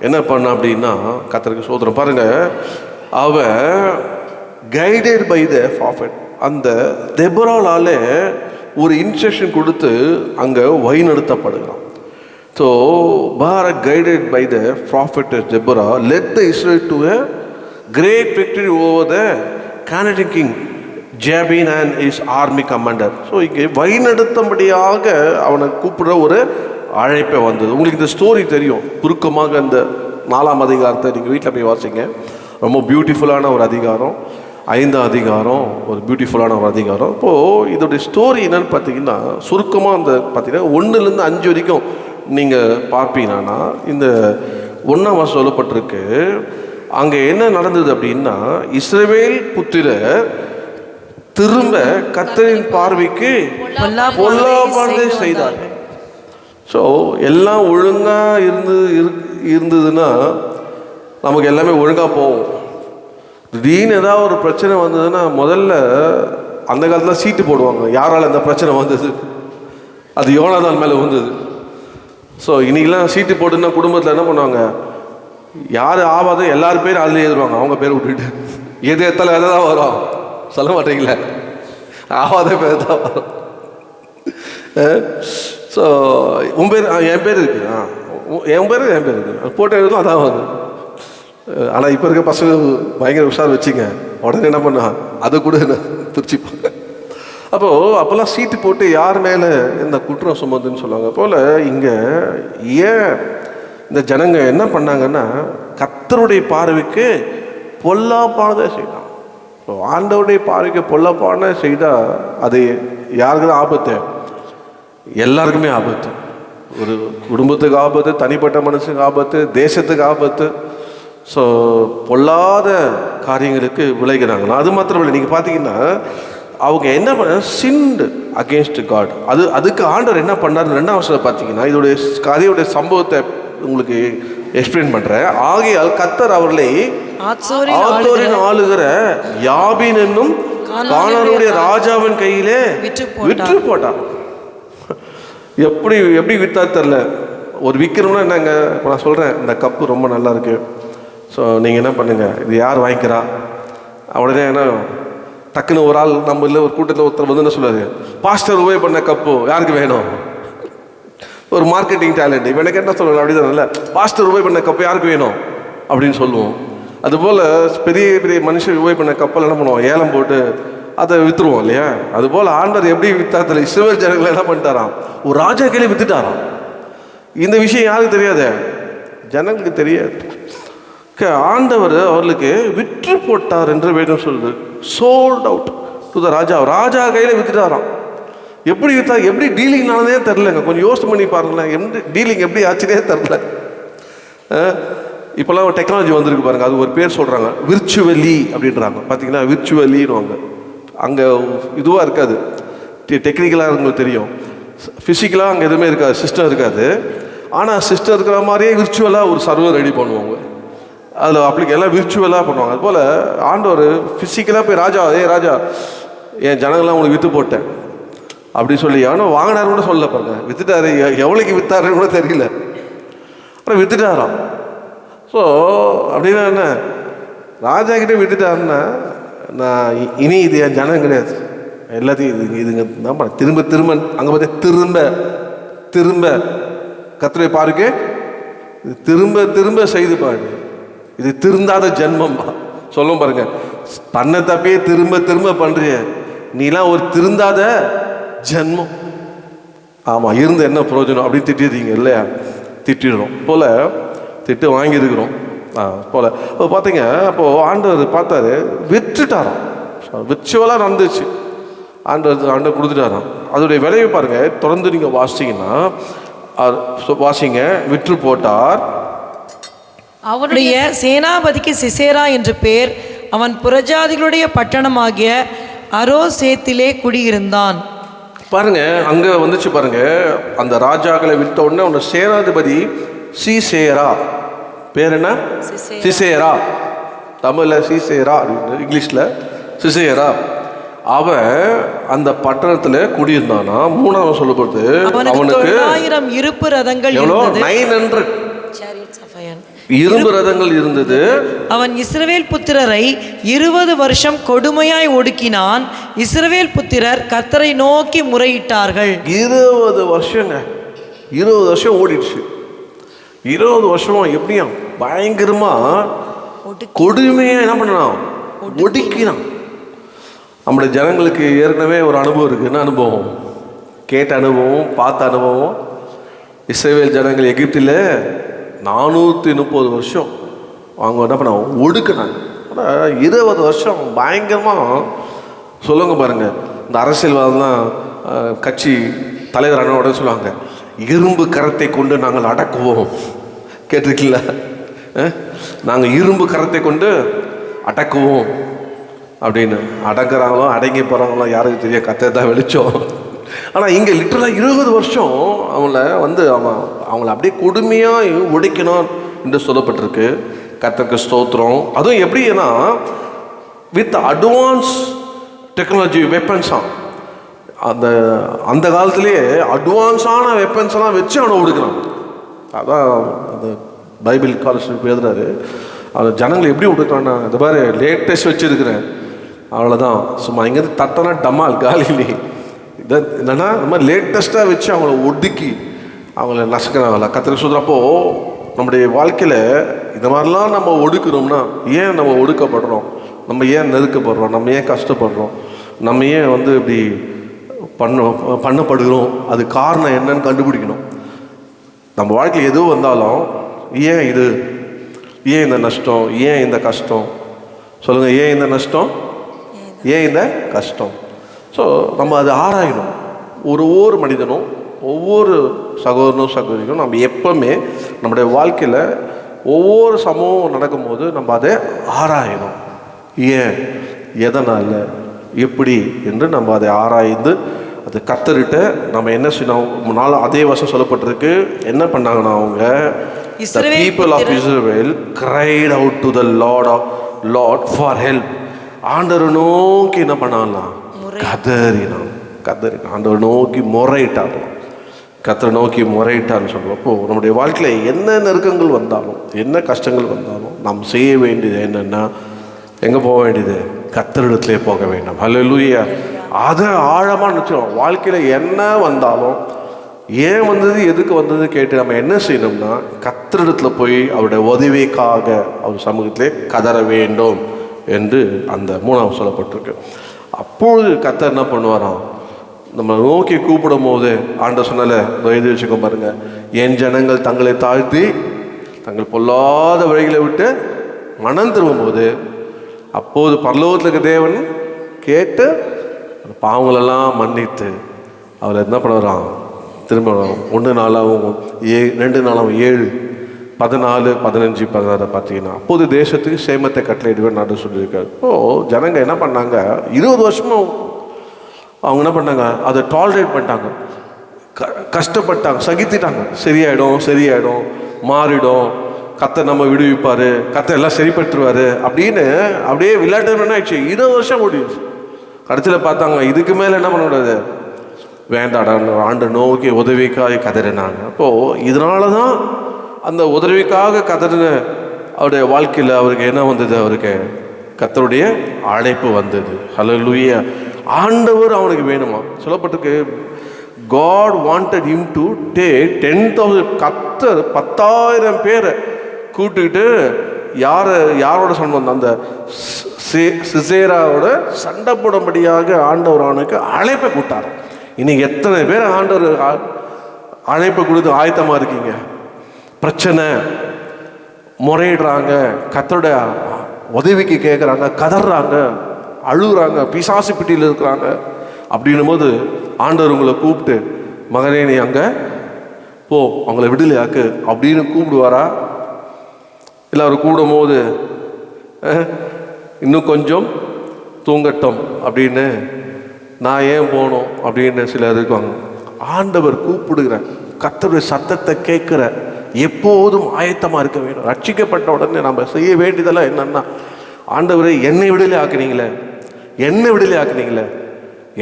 என்ன பண்ண அப்படின்னா, கர்த்தருக்கு சோதரம் பாருங்க, அவ கைடட் பை த ப்ராஃபட், அந்த தெபோராளால ஒரு இன்ஸ்ட்ரக்ஷன் கொடுத்து அங்கே வழிநடத்தப்படுகிறான். So Barak guided by the prophet Deborah led the Israel to a great victory over the Canaanite king Jabin and his army commander. So இங்கே வழிநடத்தும்படியாக அவனை கூப்பிடுற ஒரு அழைப்பை வந்தது. உங்களுக்கு இந்த ஸ்டோரி தெரியும் சுருக்கமாக. அந்த 4ஆம் அதிகாரத்தை நீங்கள் வீட்டில் போய் வாசிங்க. ரொம்ப பியூட்டிஃபுல்லான ஒரு அதிகாரம். 5ஆம் அதிகாரம் ஒரு பியூட்டிஃபுல்லான ஒரு அதிகாரம். இப்போது இதோடைய ஸ்டோரி என்னன்னு பார்த்தீங்கன்னா, சுருக்கமாக அந்த பார்த்தீங்கன்னா 1லேருந்து 5 வரைக்கும் நீங்கள் பார்ப்பீங்கன்னா, இந்த 1ஆம் வசனம் சொல்லப்பட்டிருக்கு. அங்கே என்ன நடந்தது அப்படின்னா, இஸ்ரவேல் புத்திரர் திரும்ப கர்த்தரின் பார்வைக்கு பொல்லாப்பானதை செய்தார்கள். ஸோ எல்லாம் ஒழுங்காக இருந்ததுன்னா நமக்கு எல்லாமே ஒழுங்காக போகும். திடீர்னு ஏதாவது ஒரு பிரச்சனை வந்ததுன்னா முதல்ல அந்த காலத்தில் சீட்டு போடுவாங்க, யாரால் அந்த பிரச்சனை வந்தது, அது யோனாதான் மேலே வந்தது. ஸோ இன்றைக்கெலாம் சீட்டு போட்டுன்னா குடும்பத்தில் என்ன பண்ணுவாங்க, யார் ஆவாதோ எல்லாரும் பேர் அதில் எழுதுருவாங்க, அவங்க பேர் விட்டுட்டு. எது எத்தனை எதை தான் வரும் சொல்ல மாட்டீங்களே, ஆவாத பேர் தான் வரும். ஸோ உன் பேர் என் பேர் இருக்குது, என் பேர் இருக்குது, போட்டு எழுதும் அதான் வருது. ஆனால் இப்போ இருக்க பசங்க பயங்கர உஷார் வச்சுங்க, உடனே என்ன பண்ணா அதை கூட பிரிச்சுப்பாங்க. அப்போல்லாம் சீட்டு போட்டு யார் மேலே இந்த குற்றம் சுமந்துன்னு சொல்லுவாங்க போல். இங்கே ஏன் இந்த ஜனங்க என்ன பண்ணாங்கன்னா, கர்த்தருடைய பார்வைக்கு பொல்லாப்பானதை செய்யலாம். இப்போ ஆண்டவருடைய பார்வைக்கு பொல்லாப்பான செய்தால் அது யாருக்கு தான் ஆபத்து? எல்லாருக்குமே ஆபத்து. ஒரு குடும்பத்துக்கு ஆபத்து, தனிப்பட்ட மனுஷனுக்கு ஆபத்து, தேசத்துக்கு ஆபத்து. ஸோ பொல்லாத காரியங்களுக்கு விளைகிறாங்களா? அது மாத்திரமில்லை, நீங்கள் பார்த்தீங்கன்னா அவங்க என்ன பண்ண சின்டு அகேன்ஸ்ட் காட். அதுக்கு ஆண்டவர் என்ன பண்ணார்? 2ஆம் வசனத்தை பார்த்தீங்கன்னா இதோடைய கதையுடைய சம்பவத்தை உங்களுக்கு எக்ஸ்பிளைன் பண்ணுறேன். ஆகையால் கர்த்தர் அவர்களை ஆத்தோரின் ஆளுகிற யாபீன் என்னும் கானானுடைய ராஜாவின் கையிலே விற்று போட்டார். எப்படி விற்றா தெரில. ஒரு விற்கணும்னா என்னங்க, இப்போ நான் சொல்கிறேன், இந்த கப்பு ரொம்ப நல்லா இருக்கு, ஸோ நீங்கள் என்ன பண்ணுங்கள், இது யார் வாங்கிக்கிறா? உடனே என்ன டக்குன்னு ஒரு ஆள் நம்ம இல்லை ஒரு கூட்டத்தில் ஒருத்தர் வந்து என்ன சொல்லுவார், பாஸ்டர் உபயோக பண்ண கப்பு யாருக்கு வேணும்? ஒரு மார்க்கெட்டிங் டேலண்ட். இப்போ எனக்கு என்ன சொல்லுவாங்க, அப்படி தான் இல்லை, பாஸ்டர் உபயோக பண்ண கப்பு யாருக்கு வேணும் அப்படின்னு சொல்லுவோம். அதுபோல் பெரிய பெரிய மனுஷர் உபயோக பண்ண கப்பல் என்ன பண்ணுவோம், ஏலம் போட்டு அதை விற்றுருவோம் இல்லையா? அதுபோல் ஆண்டவர் எப்படி வித்தாத்தில் இஸ்ரவேல் ஜனங்களை என்ன பண்ணிட்டாராம், ஒரு ராஜா கையிலே வித்துட்டாராம். இந்த விஷயம் யாருக்கு தெரியாது? ஜனங்களுக்கு தெரியாது. ஆண்டவர் அவர்களுக்கு விற்று போட்டார் என்று வேதம் சொல்லுது. சோல்ட் அவுட் டு த ராஜா. ராஜா கையில் வித்துட்டாராம். எப்படி விற்றா, எப்படி டீலிங் ஆனதே தெரிலங்க. கொஞ்சம் யோசனை பண்ணி பாருங்களேன், எப்படி டீலிங் எப்படி ஆச்சுனே தெரில. இப்போல்லாம் ஒரு டெக்னாலஜி வந்திருக்கு பாருங்கள், அது ஒரு பேர் சொல்கிறாங்க, விர்ச்சுவலி அப்படின்றாங்க. பார்த்தீங்கன்னா விர்ச்சுவலின்னு அங்கே இதுவாக இருக்காது, டெக்னிக்கலாக உங்களுக்கு தெரியும். ஃபிசிக்கலாக அங்கே எதுவுமே இருக்காது, சிஸ்டம் இருக்காது. ஆனால் சிஸ்டம் இருக்கிற மாதிரியே விர்ச்சுவலாக ஒரு சர்வர் ரெடி பண்ணுவாங்க, அதில் எல்லாம் விர்ச்சுவலாக பண்ணுவாங்க. அதுபோல் ஆண்டவர் ஃபிசிக்கலாக போய் ராஜா என் ஜனங்கள்லாம் உங்களுக்கு விற்று போட்டேன் அப்படின்னு சொல்லி ஆனால் வாங்கினாரு கூட சொல்ல பாருங்க, விற்றுட்டாரு. எவ்வளோக்கு விற்றாருன்னு கூட தெரியல, ஆனால் விற்றுட்டாராம். ஸோ அப்படின்னா என்ன, ராஜா கிட்டே விட்டுட்டாருன்னா நான் இனி இது என் ஜனம் கிடையாது, எல்லாத்தையும் இதுங்க தான் திரும்ப அங்கே பார்த்து திரும்ப கர்த்தருடைய பாருங்க, இது திரும்ப செய்து பாரு, இது திருந்தாத ஜென்மம் சொல்லும் பாருங்க. பண்ண தப்பே திரும்ப பண்றிய, நீலாம் ஒரு திருந்தாத ஜென்மம். ஆமாம், இருந்து என்ன பிரயோஜனம் அப்படின்னு திட்டிடுறீங்க இல்லையா? திட்டிடுறோம் போல, திட்டு வாங்கியிருக்கிறோம் போல. இப்போ பார்த்தீங்க, அப்போது ஆண்டவர் பார்த்தாரு, விற்றுட்டாராம். விர்ச்சுவலாக நடந்துச்சு, ஆண்டவர் கொடுத்துட்டாராம். அதோடைய விளைவு பாருங்க, தொடர்ந்து நீங்கள் வாசிங்க. விற்று போட்டார். அவருடைய சேனாபதிக்கு சிசேரா என்று பேர். அவன் புறஜாதிகளுடைய பட்டணமாகிய அரோசேத்திலே குடியிருந்தான். பாருங்க, அங்க வந்துச்சு பாருங்க, அந்த ராஜாக்களை விட்ட உடனே உன்ன சேனாதிபதி சிசேரா, பேர் என்ன? சிசேரா. தமிழ்ல சிசேரா, இங்கிலீஷ்ல சிசேரா. அவன் அந்த பட்டணத்துல குடியிருந்தானா. 3ஆவது சொல்லப்படுது, அவனுக்கு 900 இருப்பு ரதங்கள் இருந்தது, 900 இரும்பு ரதங்கள் இருந்தது. அவன் இஸ்ரவேல் புத்திரரை 20 வருஷம் கொடுமையாய் ஒடுக்கினான். இஸ்ரவேல் புத்திரர் கர்த்தரை நோக்கி முறையிட்டார்கள். 20 வருஷங்க, 20 வருஷம் ஓடிடுச்சு. 20 வருஷமா எப்படியா பயங்கரமா கொடுமையா என்ன பண்ணான், ஒடுக்கினான். நம்முடைய ஜனங்களுக்கு ஏற்கனவே ஒரு அனுபவம் இருக்கு. என்ன அனுபவம்? கேட்ட அனுபவம், பார்த்த அனுபவம். இஸ்ரவேல் ஜனங்கள் எகிப்தில் 430 வருஷம் அவங்க என்ன பண்ண ஒடுக்கினாங்க. ஆனால் 20 வருஷம் பயங்கரமாக சொல்லுங்க பாருங்க. இந்த அரசியல்வாதம்லாம் கட்சி தலைவர் அண்ணனோட சொல்லுவாங்க, இரும்பு கரத்தை கொண்டு நாங்கள் அடக்குவோம். கேட்டிருக்கீங்களா? நாங்கள் இரும்பு கரத்தை கொண்டு அடக்குவோம் அப்படின்னு. அடங்குறாங்களோ அடங்கி போகிறாங்களோ யாருக்கு தெரியும், கத்தை தான் வெளிச்சம். ஆனால் இங்கே லிட்டரலாக 20 வருஷம் அவங்கள அப்படியே கொடுமையாக உடைக்கணும் என்று சொல்லப்பட்டிருக்கு. கர்த்தருக்கு ஸ்தோத்திரம். அதுவும் எப்படின்னா வித் அட்வான்ஸ் டெக்னாலஜி வெப்பன்ஸாக. அந்த காலத்திலேயே அட்வான்ஸான வெப்பன்ஸ் எல்லாம் வச்சு அவனை ஒடுக்கிறான். அதான் அந்த பைபிள் காலேஜ் எழுதுறாரு, அவன் ஜனங்களை எப்படி ஒடுக்கிறான்னா, இந்த மாதிரி லேட்டஸ்ட் வச்சுருக்கிறேன் அவ்வளோதான், சும்மா இங்கேருந்து தட்டனா டமால் காலிலி இதை என்னென்னா இந்த மாதிரி லேட்டஸ்ட்டாக வச்சு அவங்கள ஒடுக்கி அவங்கள நசுக்கிறாங்கள கத்திரிக்க சொல்கிறப்போ, நம்முடைய வாழ்க்கையில் இந்த மாதிரிலாம் நம்ம ஒடுக்கணும்னா ஏன் நம்ம ஒடுக்கப்படுறோம், நம்ம ஏன் நெருக்கப்படுறோம், நம்ம ஏன் கஷ்டப்படுறோம், நம்ம ஏன் இப்படி பண்ணப்படுகிறோம், அது காரணம் என்னன்னு கண்டுபிடிக்கணும். நம்ம வாழ்க்கையில் எதுவும் வந்தாலும் ஏன் இது, ஏன் இந்த நஷ்டம், ஏன் இந்த கஷ்டம், சொல்லுங்கள், ஏன் இந்த நஷ்டம், ஏன் இந்த கஷ்டம். ஸோ நம்ம அதை ஆராயணும். ஒவ்வொரு மனிதனும் ஒவ்வொரு சகோதரனும் சகோதரிக்கும் நம்ம எப்பவுமே நம்முடைய வாழ்க்கையில் ஒவ்வொரு சம்பவம் நடக்கும்போது நம்ம அதை ஆராயணும். ஏன், எதனால், எப்படி என்று நம்ம அதை ஆராய்ந்து அது கத்தரிட்டு நம்ம என்ன செய்யணும். அதே வருஷம் சொல்லப்பட்டிருக்கு, என்ன பண்ணாங்கன்னா அவங்க the people of Israel cried out to the Lord for help. ஆண்டவரை நோக்கி என்ன பண்ணலாம், கதறினான். ஆண்டவரை நோக்கி முறையிட்டார், கத்தரை நோக்கி முறையிட்டான்னு சொல்றப்போ நம்முடைய வாழ்க்கையில் என்ன நெருக்கங்கள் வந்தாலும் என்ன கஷ்டங்கள் வந்தாலும் நாம் செய்ய வேண்டியது என்னென்னா, எங்கே போக வேண்டியது, கத்தரிடத்திலே போக வேண்டும். ஹல்லேலூயா. அதை ஆழமாக நிச்சயம் வாழ்க்கையில் என்ன வந்தாலும் ஏன் வந்தது, எதுக்கு வந்தது கேட்டு நம்ம என்ன செய்யணும்னா, கத்தரிடத்தில் போய் அவருடைய உதவிக்காக அவர் சமூகத்திலே கதற வேண்டும் என்று அந்த 3ஆவது சொல்லப்பட்டிருக்கு. அப்பொழுது கத்தர் என்ன பண்ணுவாராம், நம்ம நோக்கி கூப்பிடும் போது ஆண்டவர் சொன்னால எழுதி வச்சுக்கோ பாருங்க, என் ஜனங்கள் தங்களை தாழ்த்தி தங்கள் பொல்லாத வழிகளை விட்டு மனம் திரும்பும்போது அப்போது பரலோகத்தில் இருக்க தேவன் கேட்டு பாவங்களெல்லாம் மன்னித்து அவரை என்ன பண்ணுறான், திரும்ப 1 நாளாகவும் 2 நாளாகவும் 7, 14, 15, 16 பார்த்தீங்கன்னா அப்போது தேசத்துக்கு சேமத்தை கட்டளையிடுவேன் நான் சொல்லியிருக்காரு. ஜனங்க என்ன பண்ணாங்க, 20 வருஷமும் அவங்க என்ன பண்ணாங்க, அதை டாலரேட் பண்ணிட்டாங்க, கஷ்டப்பட்டாங்க, சகித்துட்டாங்க. சரியாயிடும் மாறிடும், கத்தை நம்ம விடுவிப்பார், கத்தை எல்லாம் சரிப்பட்டுருவார் அப்படின்னு அப்படியே விளையாட்டு என்ன ஆயிடுச்சு. 20 வருஷம் ஓடிடுச்சு. கடைசியில் பார்த்தாங்க இதுக்கு மேலே என்ன பண்ணக்கூடாது, வேண்டாடா, ஆண்டு நோக்கி உதவிக்காக கதறினாங்க. அப்போது இதனால தான் அந்த உதவிக்காக கதறின அவருடைய வாழ்க்கையில் அவருக்கு என்ன வந்தது, அவருக்கு கர்த்தருடைய அழைப்பு வந்தது. ஹல்லேலூயா. ஆண்டவர் அவனுக்கு வேணுமா சொல்லப்பட்டிருக்கு, God wanted him to take 10,000. கர்த்தர் 10,000 பேரை கூட்டுக்கிட்டு யாரோட சண்டை வந்த அந்த சிசேராவோட சண்டை போடும்படியாக ஆண்டவர் அவனுக்கு அழைப்பை கூட்டார். இன்னைக்கு எத்தனை பேர் ஆண்டவர் அழைப்பை கொடுத்து ஆயத்தமாக இருக்கீங்க? பிரச்சனை, முறையிடுறாங்க, கர்த்தருடைய உதவிக்கு கேட்குறாங்க, கதறாங்க, அழுகுறாங்க, பிசாசு பிட்டியில் இருக்கிறாங்க. அப்படின்னும் போது ஆண்டவர் உங்களை கூப்பிட்டு, மகனே நீ அங்கே போ, அவங்கள விடுதலையாக்கு அப்படின்னு கூப்பிடுவாரா? இல்லை அவர் கூடும் போது இன்னும் கொஞ்சம் தூங்கட்டும் அப்படின்னு நான் ஏன் போகணும் அப்படின்னு சிலர் இருக்காங்க. ஆண்டவர் கூப்பிடுகிற கர்த்தருடைய சத்தத்தை கேட்குற எப்போதும் ஆயத்தமாக இருக்க வேண்டும். ரட்சிக்கப்பட்ட உடனே நம்ம செய்ய வேண்டியதெல்லாம் என்னன்னா, ஆண்டவரை என்னை விடுதலை ஆக்குனீங்களே,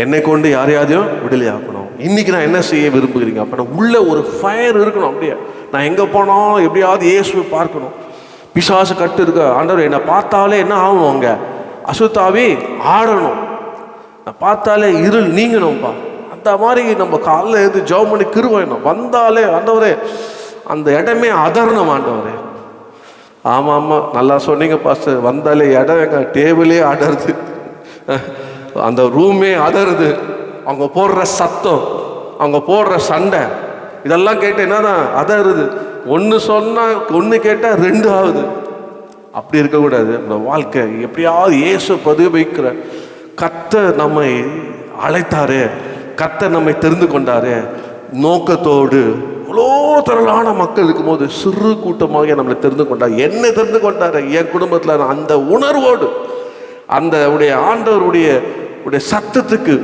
என்னை கொண்டு யாரையாதையும் விடுதலை ஆக்கணும். இன்னைக்கு நான் என்ன செய்ய விரும்புகிறீங்க? அப்போ உள்ள ஒரு ஃபயர் இருக்கணும். அப்படியே நான் எங்கே போனாலும் எப்படியாவது இயேசுவை பார்க்கணும். பிசாசு கட்டு இருக்க, ஆண்டவர் என்னை பார்த்தாலே என்ன ஆகணும், அங்கே அசுத்தாவே ஆடணும், நான் பார்த்தாலே இருள் நீங்கணும்ப்பா. அந்த மாதிரி நம்ம காலைல இருந்து ஜெபம் பண்ணி கிருபையணும். வந்தாலே ஆண்டவரே அந்த இடமே அதரணும். ஆண்டவரே ஆமாம் நல்லா சொன்னீங்க பாஸ்டர், வந்தாலே இடம் எங்க டேபிளே அடருது, அந்த ரூமே அதருது, அவங்க போடுற சத்தம், அவங்க போடுற சண்டை, இதெல்லாம் கேட்டு என்னன்னா அதருது. ஒன்று சொன்னால் ஒன்று கேட்டால் 2 ஆகுது. அப்படி இருக்கக்கூடாது. நம்ம வாழ்க்கை எப்படியாவது இயேசு பிரதிபலிக்கிற கர்த்தர் நம்மை அழைத்தாரு, கர்த்தர் நம்மை தெரிந்து கொண்டாரு நோக்கத்தோடு. இவ்வளோ திரளான மக்கள் இருக்கும்போது சிறு கூட்டமாக நம்மளை தெரிந்து கொண்டார். என்னை தெரிந்து கொண்டாரு, என் குடும்பத்தில் அந்த உணர்வோடு அந்த உடைய ஆண்டவருடைய சத்தத்துக்கு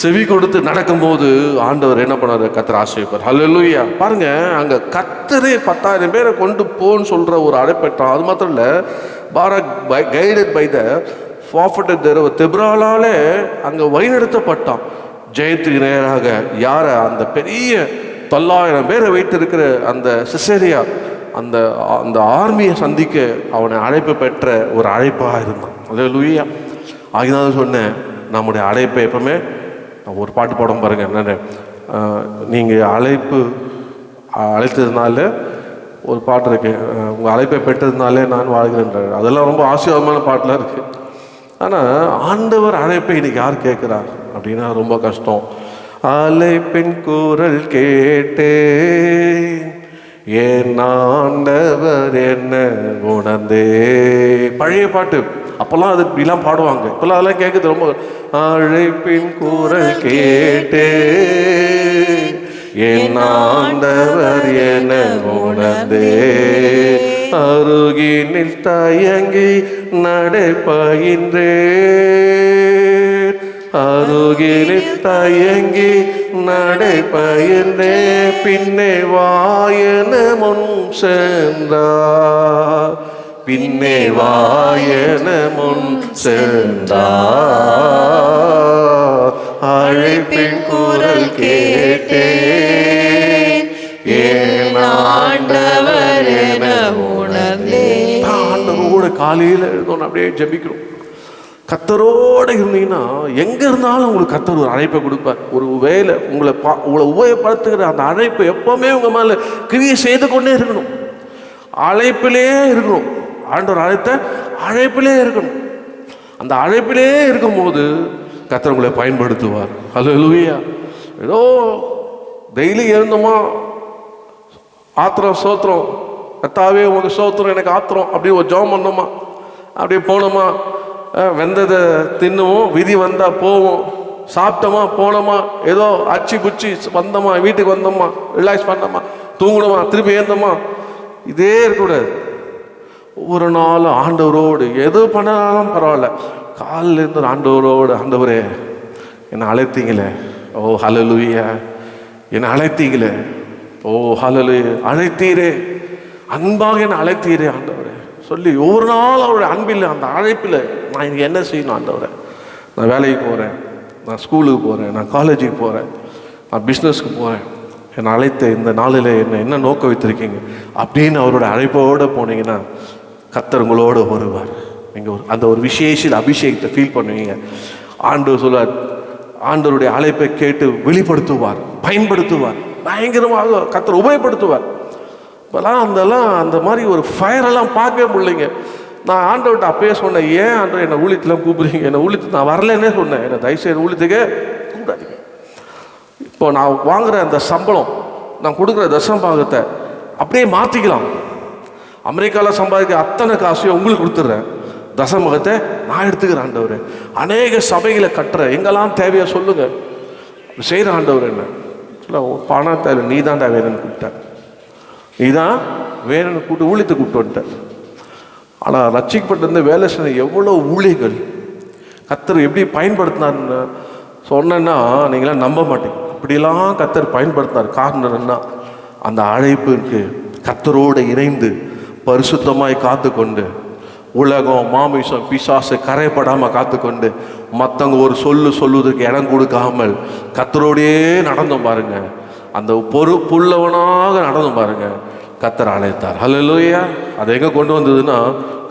செவி கொடுத்து நடக்கும்போது ஆண்டவர் என்ன பண்ணாரு, கர்த்தர் ஆசீர்வதிப்பார். ஹல்லேலூயா. பாருங்க, அங்கே கர்த்தரே 10,000 பேரை கொண்டு போன்னு சொல்ற ஒரு அழைப்பட்டான். அது மாத்திரம் இல்லை, பாராக் கைடட் பை த ஃபார்ஃபட்டட் தெப்ராலாலே அங்கே வழிநடத்தப்பட்டான். ஜெயத்துக்கு நேராக யாரை? அந்த பெரிய 900 பேரை வைத்திருக்கிற அந்த சிசேரியா, அந்த அந்த ஆர்மியை சந்திக்க அவனை அழைப்பு பெற்ற ஒரு அழைப்பாக இருந்தான். அல்லேலூயா. அதனால சொன்னேன், நம்முடைய அழைப்பை எப்பவுமே ஒரு பாட்டு பாடம் பாருங்க, என்னென்ன நீங்கள் அழைத்ததுனால ஒரு பாட்டு இருக்கு, உங்கள் அழைப்பை பெற்றதுனாலே நான் வாழ்கிறேன். அதெல்லாம் ரொம்ப ஆசீர்வாதமான பாட்டெலாம் இருக்குது. ஆனால் ஆண்டவர் அழைப்பை இன்னைக்கு யார் கேட்குறார் அப்படின்னா ரொம்ப கஷ்டம். அழைப்பின் குரல் கேட்டேன், என் ஆண்டவர் என்ன உணர்ந்தே. பழைய பாட்டு, அப்போல்லாம் அது இப்படிலாம் பாடுவாங்க. இப்போல்லாம் அதெல்லாம் கேட்குறது ரொம்ப. அழைப்பின் குரல் கேட்டேன், என் ஆண்டவர் என்ன உணர்ந்தே. அருகினில் தயங்கி நடைபயின்றேன், அருகினில் தயங்கி நடைபயின்றே. பின்னே வாயன முன் சென்றார், பின்னே வாயன முன் சென்றார். அழைப்பின் குரல் கேட்டேன், என் ஆண்டவர் என உணர்ந்தே. ஆண்டவரோட காலையில் எழுதணும், அப்படியே ஜெபிக்கணும். கர்த்தரோடு இருந்தீங்கன்னா எங்க இருந்தாலும் உங்களுக்கு கர்த்தர் ஒரு அழைப்பை கொடுப்பார். ஒரு வேலை உங்களை உபயோகப்படுத்துகிற அந்த அழைப்பை எப்பவுமே உங்க மேல கிரியை செய்து கொண்டே இருக்கணும். அழைப்பிலே இருக்கணும். ஆண்டவர் அழைத்த அழைப்பிலே இருக்கணும். அந்த அழைப்பிலே இருக்கும்போது கர்த்தர் உங்களை பயன்படுத்துவார். அல்லேலூயா. ஏதோ டெய்லி எழுந்தோமா, ஆத்திரம் சோத்திரம், கர்த்தாவே உங்களுக்கு சோத்திரம், எனக்கு ஆத்திரம், அப்படியே ஒரு ஜெபம் பண்ணோமா, அப்படியே போனோமா, வெந்ததை தின்னுவோம், விதி வந்தால் போவோம், சாப்பிட்டோமா போனோமா, ஏதோ அச்சு குச்சி வந்தோமா, வீட்டுக்கு வந்தோமா, ரிலாக்ஸ் பண்ணோமா, தூங்கணுமா, திருப்பி ஏந்தோமா, இதே இருக்கக்கூடாது. ஒவ்வொரு நாளும் ஆண்டவரோடு எது பண்ணாலும் பரவாயில்ல, காலில் இருந்து ஆண்டவரோடு, ஆண்டவரே என்னை அழைத்தீங்களே, ஓ ஹல்லேலூயா, என்னை அழைத்தீங்களே, ஓ ஹல்லேலூயா, அழைத்தீரே, அன்பாக என்னை அழைத்தீரே ஆண்டவரே சொல்லி ஒவ்வொரு நாளும் அவருடைய அன்பில், அந்த அழைப்பில் நான் இன்றைக்கி என்ன செய்யணும் ஆண்டவரே. நான் வேலைக்கு போகிறேன், நான் ஸ்கூலுக்கு போகிறேன், நான் காலேஜுக்கு போகிறேன், நான் பிஸ்னஸ்க்கு போகிறேன், என்னை அழைத்த இந்த நாளில் என்ன நோக்க வைத்திருக்கீங்க அப்படின்னு அவரோட அழைப்போடு போனீங்கன்னா கர்த்தர் உங்களோடு வருவார். நீங்கள் அந்த ஒரு விசேஷ அபிஷேகத்தை ஃபீல் பண்ணுவீங்க. ஆண்டவர் சொல்வார், ஆண்டவருடைய அழைப்பை கேட்டு வெளிப்படுத்துவார், பயன்படுத்துவார், பயங்கரமாக கர்த்தர் உபயோகப்படுத்துவார். இப்போலாம் அந்த மாதிரி ஒரு ஃபயரெல்லாம் பார்க்கவே முடியலைங்க. நான் ஆண்டவர்கிட்ட அப்பயே சொன்னேன், ஏன் ஆண்டவர் என்னை ஊழியத்தில் கூப்பிடுறீங்க, என்னை ஊழியத்துக்கு நான் வரலன்னே சொன்னேன், என்னை தயவுசெய்து ஊழியத்துக்கே கூப்பிடாதீங்க. இப்போ நான் வாங்குகிற அந்த சம்பளம், நான் கொடுக்குற தசமபாகத்தை அப்படியே மாற்றிக்கலாம். அமெரிக்காவில் சம்பாதிக்க அத்தனை காசையும் உங்களுக்கு கொடுத்துட்றேன், தசமபாகத்தை நான் எடுத்துக்கிறேன் ஆண்டவர். அநேக சபைகளை கட்டுறேன், எங்கெல்லாம் தேவையை சொல்லுங்கள், செய்கிற ஆண்டவர் என்ன சொல்ல, பணம் தேவை, நீ தான்டா வேணும்னு கூப்பிட்டேன், நீ தான் வேணும்னு கூப்பிட்டு ஊழியத்தை கூப்பிட்டு வந்துட்டேன். ஆனால் ரட்சிக்கப்பட்டிருந்த வேலை செய்ய எவ்வளோ ஊழியர்கள் கர்த்தர் எப்படி பயன்படுத்தினார்னு சொன்னேன்னா நீங்களாம் நம்ப மாட்டீங்க. அப்படிலாம் கர்த்தர் பயன்படுத்தினார். காரணம் என்ன? அந்த அழைப்புக்கு கர்த்தரோடு இணைந்து பரிசுத்தமாய் காத்து கொண்டு, உலகம் மாமிசம் பிசாசு கரைப்படாமல் காத்து கொண்டு, மற்றவங்க ஒரு சொல்லுவதற்கு இடம் கொடுக்காமல் கர்த்தரோடையே நடந்தோம் பாருங்க, அந்த பொறுப்புள்ளவனாக நடந்தோம் பாருங்க, கர்த்தர் அழைத்தார். ஹல்லேலூயா. அதை எங்கே கொண்டு வந்ததுன்னா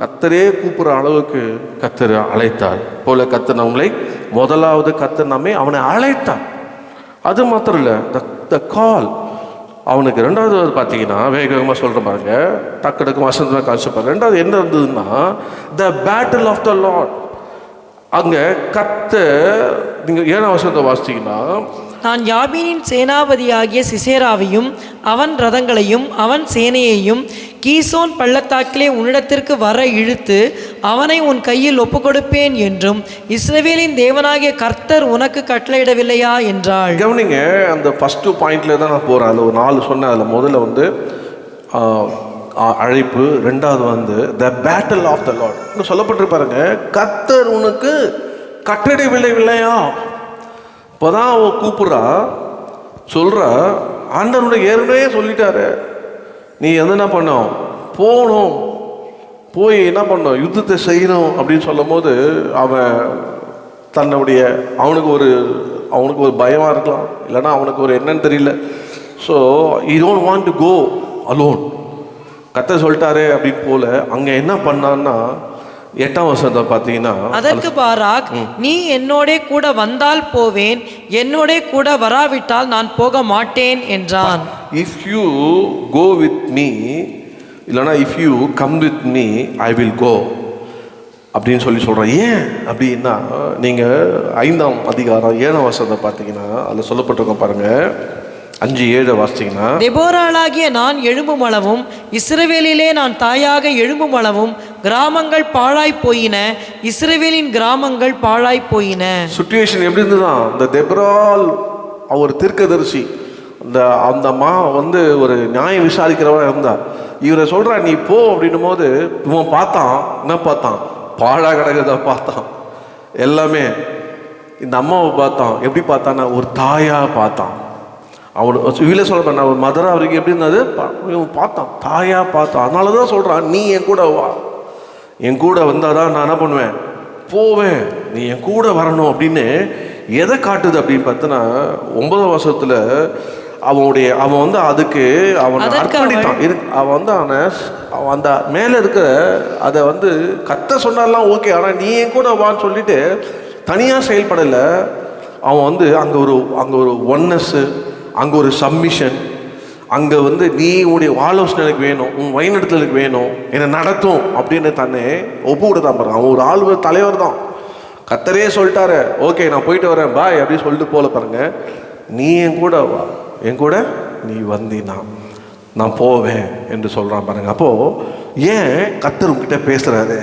கர்த்தரே கூப்பிட்ற அளவுக்கு கர்த்தர் அழைத்தார். போல கர்த்தர் நம்மளை முதலாவது கர்த்தர் நம்மை அவனை அழைத்தார். அது மாத்திரம் இல்லை, த கால் அவனுக்கு. ரெண்டாவது பார்த்தீங்கன்னா வேகமாக சொல்கிற பாருங்க, டக்கு டக்கு வசந்தமாக காமிச்சுப்பாரு. ரெண்டாவது என்ன இருந்ததுன்னா the battle of the Lord. அங்கே கர்த்தர், நீங்கள் 7ஆம் வசனத்தை வாசித்தீங்கன்னா, நான் யாபீனின் சேனாபதியாகிய சிசேராவையும் அவன் ரதங்களையும் அவன் சேனையையும் கீசோன் பள்ளத்தாக்கிலே உன்னிடத்திற்கு வர இழுத்து அவனை உன் கையில் ஒப்புக்கொடுப்பேன் என்றும் இஸ்ரவேலின் தேவனாகிய கர்த்தர் உனக்கு கட்டளையிடவில்லையா என்றாள். கவனிங்க, அந்த ஃபஸ்ட்டு பாயிண்ட்ல தான் நான் போகிறேன். அதில் ஒரு 4 சொன்னேன். அதில் முதல்ல அழைப்பு, ரெண்டாவது the battle of the Lord. இன்னும் சொல்லப்பட்டிருப்பாருங்க, கர்த்தர் உனக்கு கட்டளையிடவில்லையா. இப்போதான் அவன் கூப்பிட்றா, சொல்கிறா, ஆண்டவனுடைய ஏற்கனவே சொல்லிட்டாரு, நீ என்ன பண்ணணும், போய் என்ன பண்ணணும், யுத்தத்தை செய்யணும் அப்படின்னு சொல்லும் போது அவன் தன்னுடைய அவனுக்கு ஒரு பயமாக இருக்கலாம், இல்லைன்னா அவனுக்கு ஒரு என்னன்னு தெரியல. So you don't want to go alone. கர்த்தர் சொல்லிட்டாரு அப்படின்னு போல அங்கே என்ன பண்ணான்னா 8ஆம் வசனத்தை பார்த்தீங்கன்னா, அதற்கு பாராக், நீ என்னோடே கூட வந்தால் போவேன், என்னோடே கூட வராவிட்டால் நான் போக மாட்டேன் என்றான். If you go with me, இல்லைனா if you come with me I will go அப்படின்னு சொல்கிறான். ஏன் அப்படின்னா, நீங்கள் 5ஆம் அதிகாரம் 7ஆம் வசனத்தை பார்த்தீங்கன்னா அதில் சொல்லப்பட்டிருக்கோம் பாருங்கள். 5:7 வாசித்தீங்கன்னா, தெபோராளாகிய நான் எழும்பும் அளவும் இஸ்ரவேலிலே நான் தாயாக எழும்பும் அளவும் கிராமங்கள் பாழாய் போயின, இஸ்ரவேலின் கிராமங்கள் பாழாய் போயின. சுச்சுவேஷன் எப்படி இருந்துதான், இந்த தெபோராள் அவர் தீர்க்கதரிசி, அந்த அம்மா ஒரு நியாயம் விசாரிக்கிறவா இருந்தா. இவரை சொல்றா நீ போ அப்படின்னும் போது இவன் பார்த்தான், என்ன பார்த்தான், பாழா கிடக்குறத பார்த்தான். எல்லாமே இந்த அம்மாவை பார்த்தான். எப்படி பார்த்தான்னா ஒரு தாயா பார்த்தான். அவனு இதில் சொல்கிறேன், நான் ஒரு மதராக அவருக்கு எப்படி இருந்தது பார்த்தான், தாயாக பார்த்தான். அதனால தான் சொல்கிறான், நீ என் கூட வா, என் கூட வந்தால் தான் நான் என்ன பண்ணுவேன், போவேன், நீ என் கூட வரணும் அப்படின்னு. எதை காட்டுது அப்படின்னு பார்த்தோன்னா 9ஆம் வசனத்தில் அவன் அதுக்கு அவனை அர்ப்பணித்தான். அவன் அந்த மேலே இருக்கிற அதை கத்த சொன்னாலாம் ஓகே, ஆனால் நீ என் கூட வான்னு சொல்லிட்டு தனியாக செயல்படலை. அவன் அங்கே ஒரு ஒன்னஸ்ஸு, அங்கே ஒரு சப்மிஷன், அங்கே நீ உன்னுடைய ஆலோசனை எனக்கு வேணும், உன் வழிநடத்தல் எனக்கு வேணும், என்னை நடத்தும் அப்படின்னு தன்னை ஒப்பு கொடுத்தான் பாருங்க. அவன் ஒரு ஆள் தலைவர் தான், கத்தரே சொல்லிட்டாரு, ஓகே நான் போயிட்டு வரேன் பாய் அப்படின்னு சொல்லிட்டு போல பாருங்க. நீ என் கூட வா, என் கூட நீ வந்தினா நான் போவேன் என்று சொல்கிறான் பாருங்க. அப்போது ஏன் கத்தர் உங்ககிட்ட பேசுகிறாரு,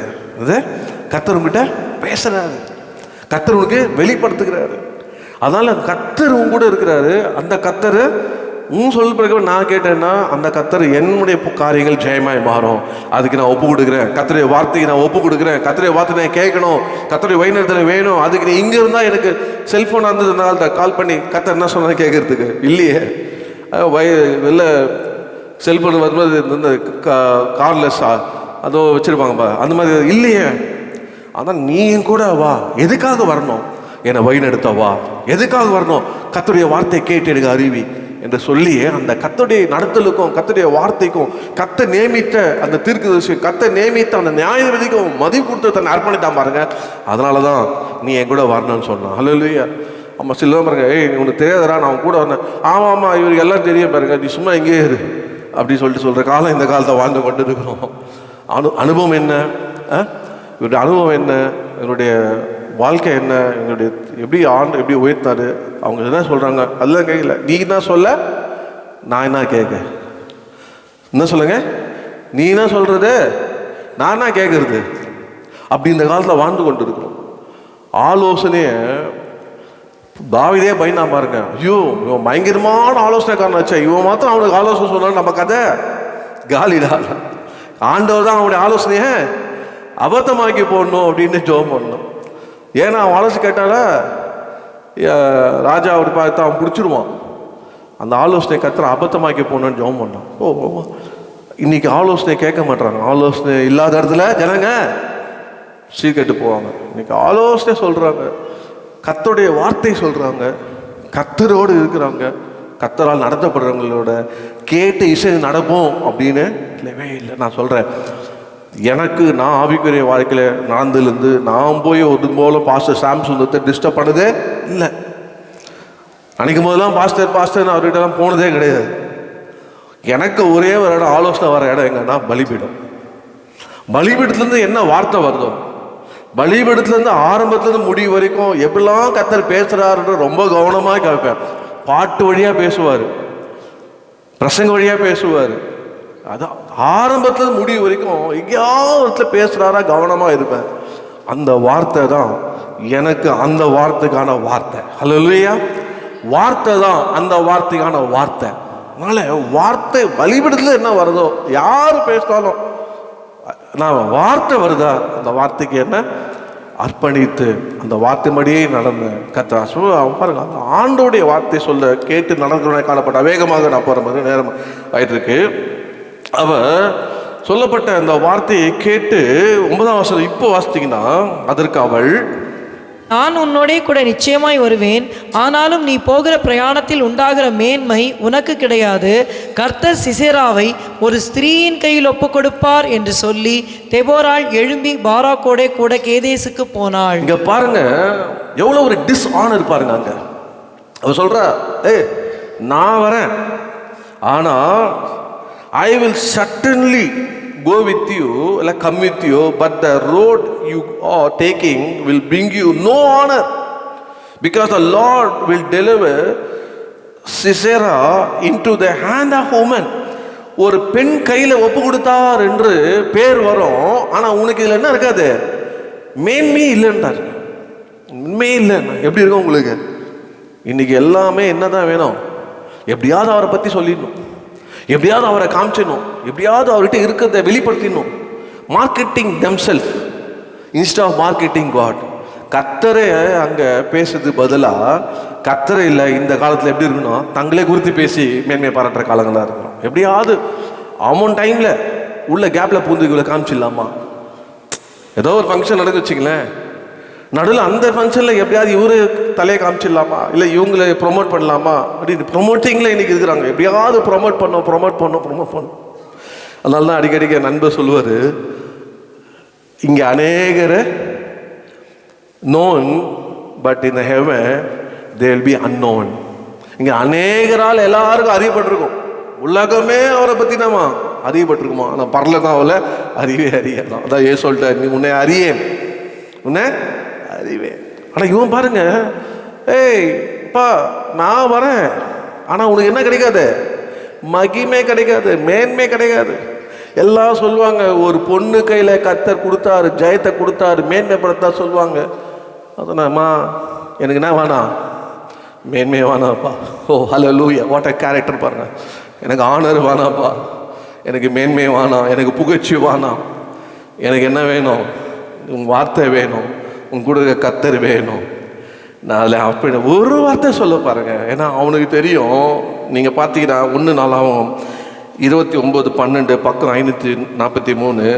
கத்தர் உங்ககிட்ட பேசுகிறாரு, கத்தர் உனக்கு வெளிப்படுத்துகிறாரு. அதனால் கத்தர் உங்க கூட இருக்கிறாரு. அந்த கத்தர் சொல்ல பிறகு நான் கேட்டேன்னா அந்த கத்தர் என்னுடைய காரியங்கள் ஜெயமாய் மாறும். அதுக்கு நான் ஒப்பு கொடுக்குறேன், கத்தருடைய வார்த்தைக்கு நான் ஒப்பு கொடுக்குறேன், கத்தருடைய வார்த்தை நான் கேட்கணும், கத்தருடைய வழிநடத்தல் வேணும். அதுக்கு நீ இங்கே இருந்தால் எனக்கு செல்ஃபோன் இருந்ததுனால கால் பண்ணி கத்தர் என்ன சொன்னா கேட்கறதுக்கு இல்லையே. வெளில செல்ஃபோன் வரும்போது இந்த கார்லெஸ்ஸா அதோ வச்சுருப்பாங்கப்பா, அந்த மாதிரி இல்லையே. அதான் நீ கூட வா, எதுக்காக வரணும், என்னை வழிநடத்த வா, எதுக்காக வரணும், கத்தருடைய வார்த்தையை கேட்டு எனக்கு அறிவி என்று சொல்லி அந்த கத்தருடைய நடத்தலுக்கும் கத்தருடைய வார்த்தைக்கும் கத்த நியமித்த அந்த தீர்க்கதரிசி, கத்த நியமித்த அந்த நியாயவிதிக்கும் மதிப்பு கொடுத்து தன்னை அர்ப்பணித்தான் பாருங்க. அதனால தான் நீ என் கூட வரணும்னு சொன்னான். ஹல்லேலூயா. ஆமாம், சில பாருங்க, உனக்கு தெரியாதரா நான் கூட வந்தேன். ஆமாம் ஆமாம், இவருக்கு எல்லாம் தெரியும் பாருங்க, நீ சும்மா எங்கேயே இரு அப்படின்னு சொல்லிட்டு சொல்கிற காலம் இந்த காலத்தை வாழ்ந்து கொண்டு இருக்கிறோம். அனுபவம் என்ன, இவருடைய அனுபவம் என்ன, என்னுடைய வாழ்க்கை என்ன, எங்களுடைய எப்படி உயர்த்தாரு, அவங்க என்ன சொல்கிறாங்க அதெல்லாம் கேட்கல. நீ என்ன சொல்ல, நான் என்ன கேட்க, என்ன சொல்லுங்க, நீ என்ன சொல்கிறது, நான் என்ன கேட்கறது, அப்படி இந்த காலத்தில் வாழ்ந்து கொண்டு இருக்கிறோம். ஆலோசனையை தாவீதே பயந்தான் பாருங்க. ஐயோ இவன் பயங்கரமான ஆலோசனைக்காரன் வச்சா, இவன் மாத்திரம் அவனுக்கு ஆலோசனை சொன்னாலும் நம்ம கதை காலிடா. ஆண்டவர் தான் அவனுடைய ஆலோசனையை அபத்தமாக்கி போடணும் அப்படின்னு ஜெபம் பண்ணணும். ஏன்னா அவன் ஆலோசனை கேட்டால ராஜா அப்படி பார்த்து அவன் பிடிச்சிருவான். அந்த ஆலோசனை கத்துற அபத்தமாக்கி போகணுன்னு ஜெபம் பண்ணான். ஓ இன்னைக்கு ஆலோசனை கேட்க மாட்டாங்க. ஆலோசனை இல்லாத இடத்துல ஜனங்க சீக்கிரட்டு போவாங்க. இன்னைக்கு ஆலோசனை சொல்கிறாங்க, கத்தருடைய வார்த்தை சொல்கிறாங்க, கத்தரோடு இருக்கிறாங்க, கத்தரால் நடத்தப்படுறவங்களோட கேட்டு இசை நடப்போம் அப்படின்னு இல்லவே இல்லை. நான் சொல்கிறேன், எனக்கு நான் ஆவிக்குரிய வாழ்க்கையில் நடந்துலேருந்து நான் போய் ஒரு போல பாஸ்டர் சாம்சன் டிஸ்டர்ப் பண்ணதே இல்லை. நினைக்கும் போதெல்லாம் பாஸ்டர் அவர்கிட்டலாம் போனதே கிடையாது. எனக்கு ஒரே ஒரு இடம் ஆலோசனை வர இடம் எங்கன்னா பலிபீடம். பலிபீடத்துலேருந்து என்ன வார்த்தை வருதோ, பலிபீடத்துலேருந்து ஆரம்பத்துலேருந்து முடிவு வரைக்கும் எப்படிலாம் கத்தர் பேசுகிறாருன்ற ரொம்ப கவனமாக கேட்பேன். பாட்டு வழியாக பேசுவார், பிரசங்க வழியாக பேசுவார். அதான் ஆரம்பத்தில் முடிவு வரைக்கும் எங்கேயாவது பேசுகிறாரா கவனமாக இருப்பேன். அந்த வார்த்தை தான் எனக்கு அந்த வார்த்தைக்கான வார்த்தை. ஹல்லேலூயா. வார்த்தை தான் அந்த வார்த்தைக்கான வார்த்தை. அதனால வார்த்தை பலிபீடத்தில் என்ன வருதோ, யார் பேசினாலும் நான் வார்த்தை வருதா, அந்த வார்த்தைக்கு என்ன அர்ப்பணித்து அந்த வார்த்தை மடியே நடந்த கத்தா பாருங்க. அந்த ஆண்டோடைய வார்த்தை சொல்ல கேட்டு நடக்கிறவனை காணப்பட்ட வேகமாக நான் போகிற மாதிரி நேரம் ஆயிட்டு இருக்கு. அவன் சொல்லப்பட்ட அந்த வார்த்தையை கேட்டு 9ஆம் வசனம் இப்போ வாசித்தீங்கன்னா, அதற்கு அவள், நான் உன்னோடே கூட நிச்சயமாய் வருவேன், ஆனாலும் நீ போகிற பிரயாணத்தில் உண்டாகிற மேன்மை உனக்கு கிடையாது. கர்த்தர் சிசேராவை ஒரு ஸ்திரீயின் கையில் ஒப்பு கொடுப்பார் என்று சொல்லி தெபோராள் எழும்பி பாராக்கோடே கூட கேதேசுக்கு போனாள். இங்க பாருங்க எவ்வளவு ஒரு டிஸ்ஆனர் பாருங்க. அங்க அவ சொல்றா, நான் வரேன், ஆனா I will certainly go with you, like come with you, but the road you are taking will bring you no honor, because the Lord will deliver Sisera into the hand of woman. ஒரு பெண் கையில் ஒப்பு கொடுத்தார் என்று பேர் வரும், ஆனால் உனக்கு இதில் என்ன இருக்காது, மேன்மே இல்லைன்றார். உண்மையே இல்லை. எப்படி இருக்கும் உங்களுக்கு? இன்னைக்கு எல்லாமே என்னதான் வேணும், எப்படியாவது அவரை பற்றி சொல்லிடணும், எப்படியாவது அவரை காமிச்சிடணும், எப்படியாவது அவர்கிட்ட இருக்கிறத வெளிப்படுத்திடணும். Marketing themselves instead of marketing God. கர்த்தரே அங்கே பேசுறது பதிலாக, கர்த்தரே இல்லை இந்த காலத்தில் எப்படி இருக்கணும், தங்களே குறித்து பேசி மேன்மையை பாராட்டுற காலங்களாக இருக்கணும். எப்படியாவது அவன் டைமில் உள்ள கேப்பில் பூந்து இவ்வளோ காமிச்சிடலாமா? ஏதோ ஒரு ஃபங்க்ஷன் நடந்து வச்சுங்களேன், நடுவில் அந்த ஃபங்க்ஷனில் எப்படியாவது இவரு தலையை காமிச்சிடலாமா, இல்லை இவங்களை ப்ரொமோட் பண்ணலாமா அப்படின்னு ப்ரொமோட்டிங்கில் இன்றைக்கி இருக்கிறாங்க. எப்படியாவது ப்ரொமோட் பண்ணோம். அதனால தான் அடிக்கடிக்க நண்பர் சொல்லுவார், இங்கே அநேகரை known but in the heaven they will be unknown. இங்கே அநேகரால் எல்லாருக்கும் அறியப்பட்டிருக்கும், உலகமே அவரை பற்றி நம்ம அறியப்பட்டிருக்குமா, நான் பரலதான் அவளை அறியலாம். அதான் ஏன் சொல்லிட்டேன், நீ உன்னை அறியேன், உன்னை அறிவேன். ஆனால் இவன் பாருங்க, பா நான் வரேன், ஆனால் உனக்கு என்ன கிடைக்காது, மகிமை கிடைக்காது, மேன்மை கிடைக்காது. எல்லாம் சொல்லுவாங்க, ஒரு பொண்ணு கையில் கர்த்தர் கொடுத்தாரு, ஜெயத்தை கொடுத்தாரு, மேன்மைப்படுத்தா சொல்லுவாங்க. அதனாம்மா எனக்கு என்ன வேணாம், மேன்மையை வேணாப்பா. ஓ ஹல்லேலூயா, வாட் அ கேரக்டர் பாருங்க. எனக்கு ஆனர் வேணாப்பா, எனக்கு மேன்மை வேணாம், எனக்கு புகழ்ச்சி வேணாம், எனக்கு என்ன வேணும், உன் வார்த்தை வேணும், உன் கூட கர்த்தர் வேணும். நான் அதில் அப்படி ஒரு வார்த்தை சொல்ல பாருங்க. ஏன்னா அவனுக்கு தெரியும், நீங்கள் பார்த்தீங்கன்னா 1 நாளாகவும் 29:12 பக்கம் 543,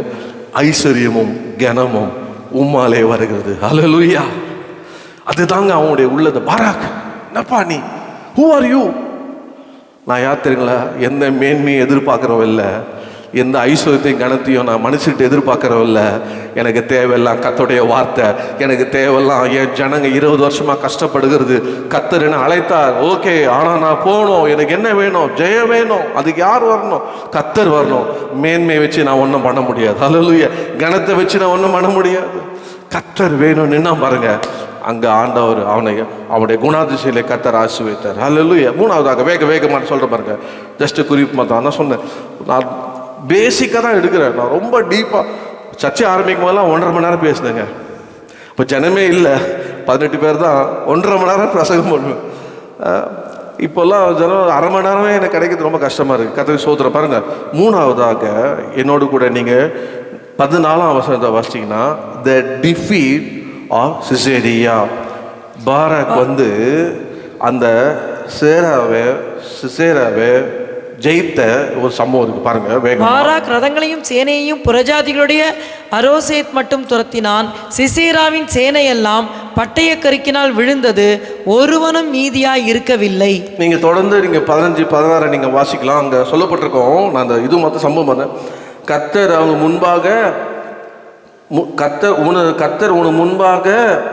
ஐஸ்வர்யமும் கனமும் உம்மாலே வருகிறது. ஹல்லேலூயா. அதுதாங்க அவனுடைய உள்ளது. பாராக், என்னப்பா நீ, ஹூ ஆர் யூ? நான் யார் தெரியுங்களா? எந்த மேன்மையை எதிர்பார்க்குறோம் இல்லை, எந்த ஐஸ்வர்யத்தையும் கனத்தையும் நான் மனுஷிட்டு எதிர்பார்க்குறோம் இல்லை. எனக்கு தேவையெல்லாம் கர்த்தருடைய வார்த்தை, எனக்கு தேவையெல்லாம் என் ஜனங்க 20 வருஷமாக கஷ்டப்படுகிறது, கர்த்தர் என்ன அழைத்தார், ஓகே, ஆனால் நான் போகணும், எனக்கு என்ன வேணும், ஜெயம் வேணும், அதுக்கு யார் வரணும், கர்த்தர் வரணும். மேன்மையை வச்சு நான் ஒன்றும் பண்ண முடியாது. ஹல்லேலூயா. கனத்தை வச்சு நான் ஒன்றும் பண்ண முடியாது. கர்த்தர் வேணும்னு என்ன பாருங்க, அங்கே ஆண்டவர் அவனுடைய குணாதிசையில கர்த்தர் ஆசீர்வதித்தார். ஹல்லேலூயா. 3வதாக வேகமாக சொல்கிற பாருங்க, ஜஸ்ட்டு குறிப்பு மாத்தான். நான் சொன்னேன், நான் பேசிக்காக தான் எடுக்கிறேன். நான் ரொம்ப டீப்பாக சர்ச்சை ஆரம்பிக்கும் போதெல்லாம் 1.5 மணி நேரம் பேசுனேங்க. இப்போ ஜனமே இல்லை, 18 பேர் தான், 1.5 மணி நேரம் பிரசங்கம் பண்ணுவேன். இப்போல்லாம் ஜனம் 1/2 மணி நேரமே எனக்கு கிடைக்கிறது ரொம்ப கஷ்டமாக இருக்குது. கர்த்தருக்கு ஸ்தோத்திரம். பாருங்கள், 3வதாக என்னோடு கூட நீங்கள் 14ஆம் வசனத்தை வாசிச்சிங்கன்னா, த டிஃபீட் ஆஃப் சிசேரியா. பாராக் அந்த சிசேராவை ஜெயித்த ஒரு சம்பவம் இருக்கு பாருங்க. பாராக் ரதங்களையும் சேனையையும் புறஜாதிகளுடைய அரோசேத் மட்டும் துரத்தினான். சிசேராவின் சேனையெல்லாம் பட்டய கருக்கினால் விழுந்தது, ஒருவனும் மீதியாய் இருக்கவில்லை. நீங்க தொடர்ந்து 15-16 நீங்க வாசிக்கலாம். அங்க சொல்லப்பட்டிருக்கோம். நான் அந்த இது மொத்த சம்பவம் பார்த்தேன். கர்த்தர் அவங்க முன்பாக, கர்த்தர் உனக்கு முன்பாக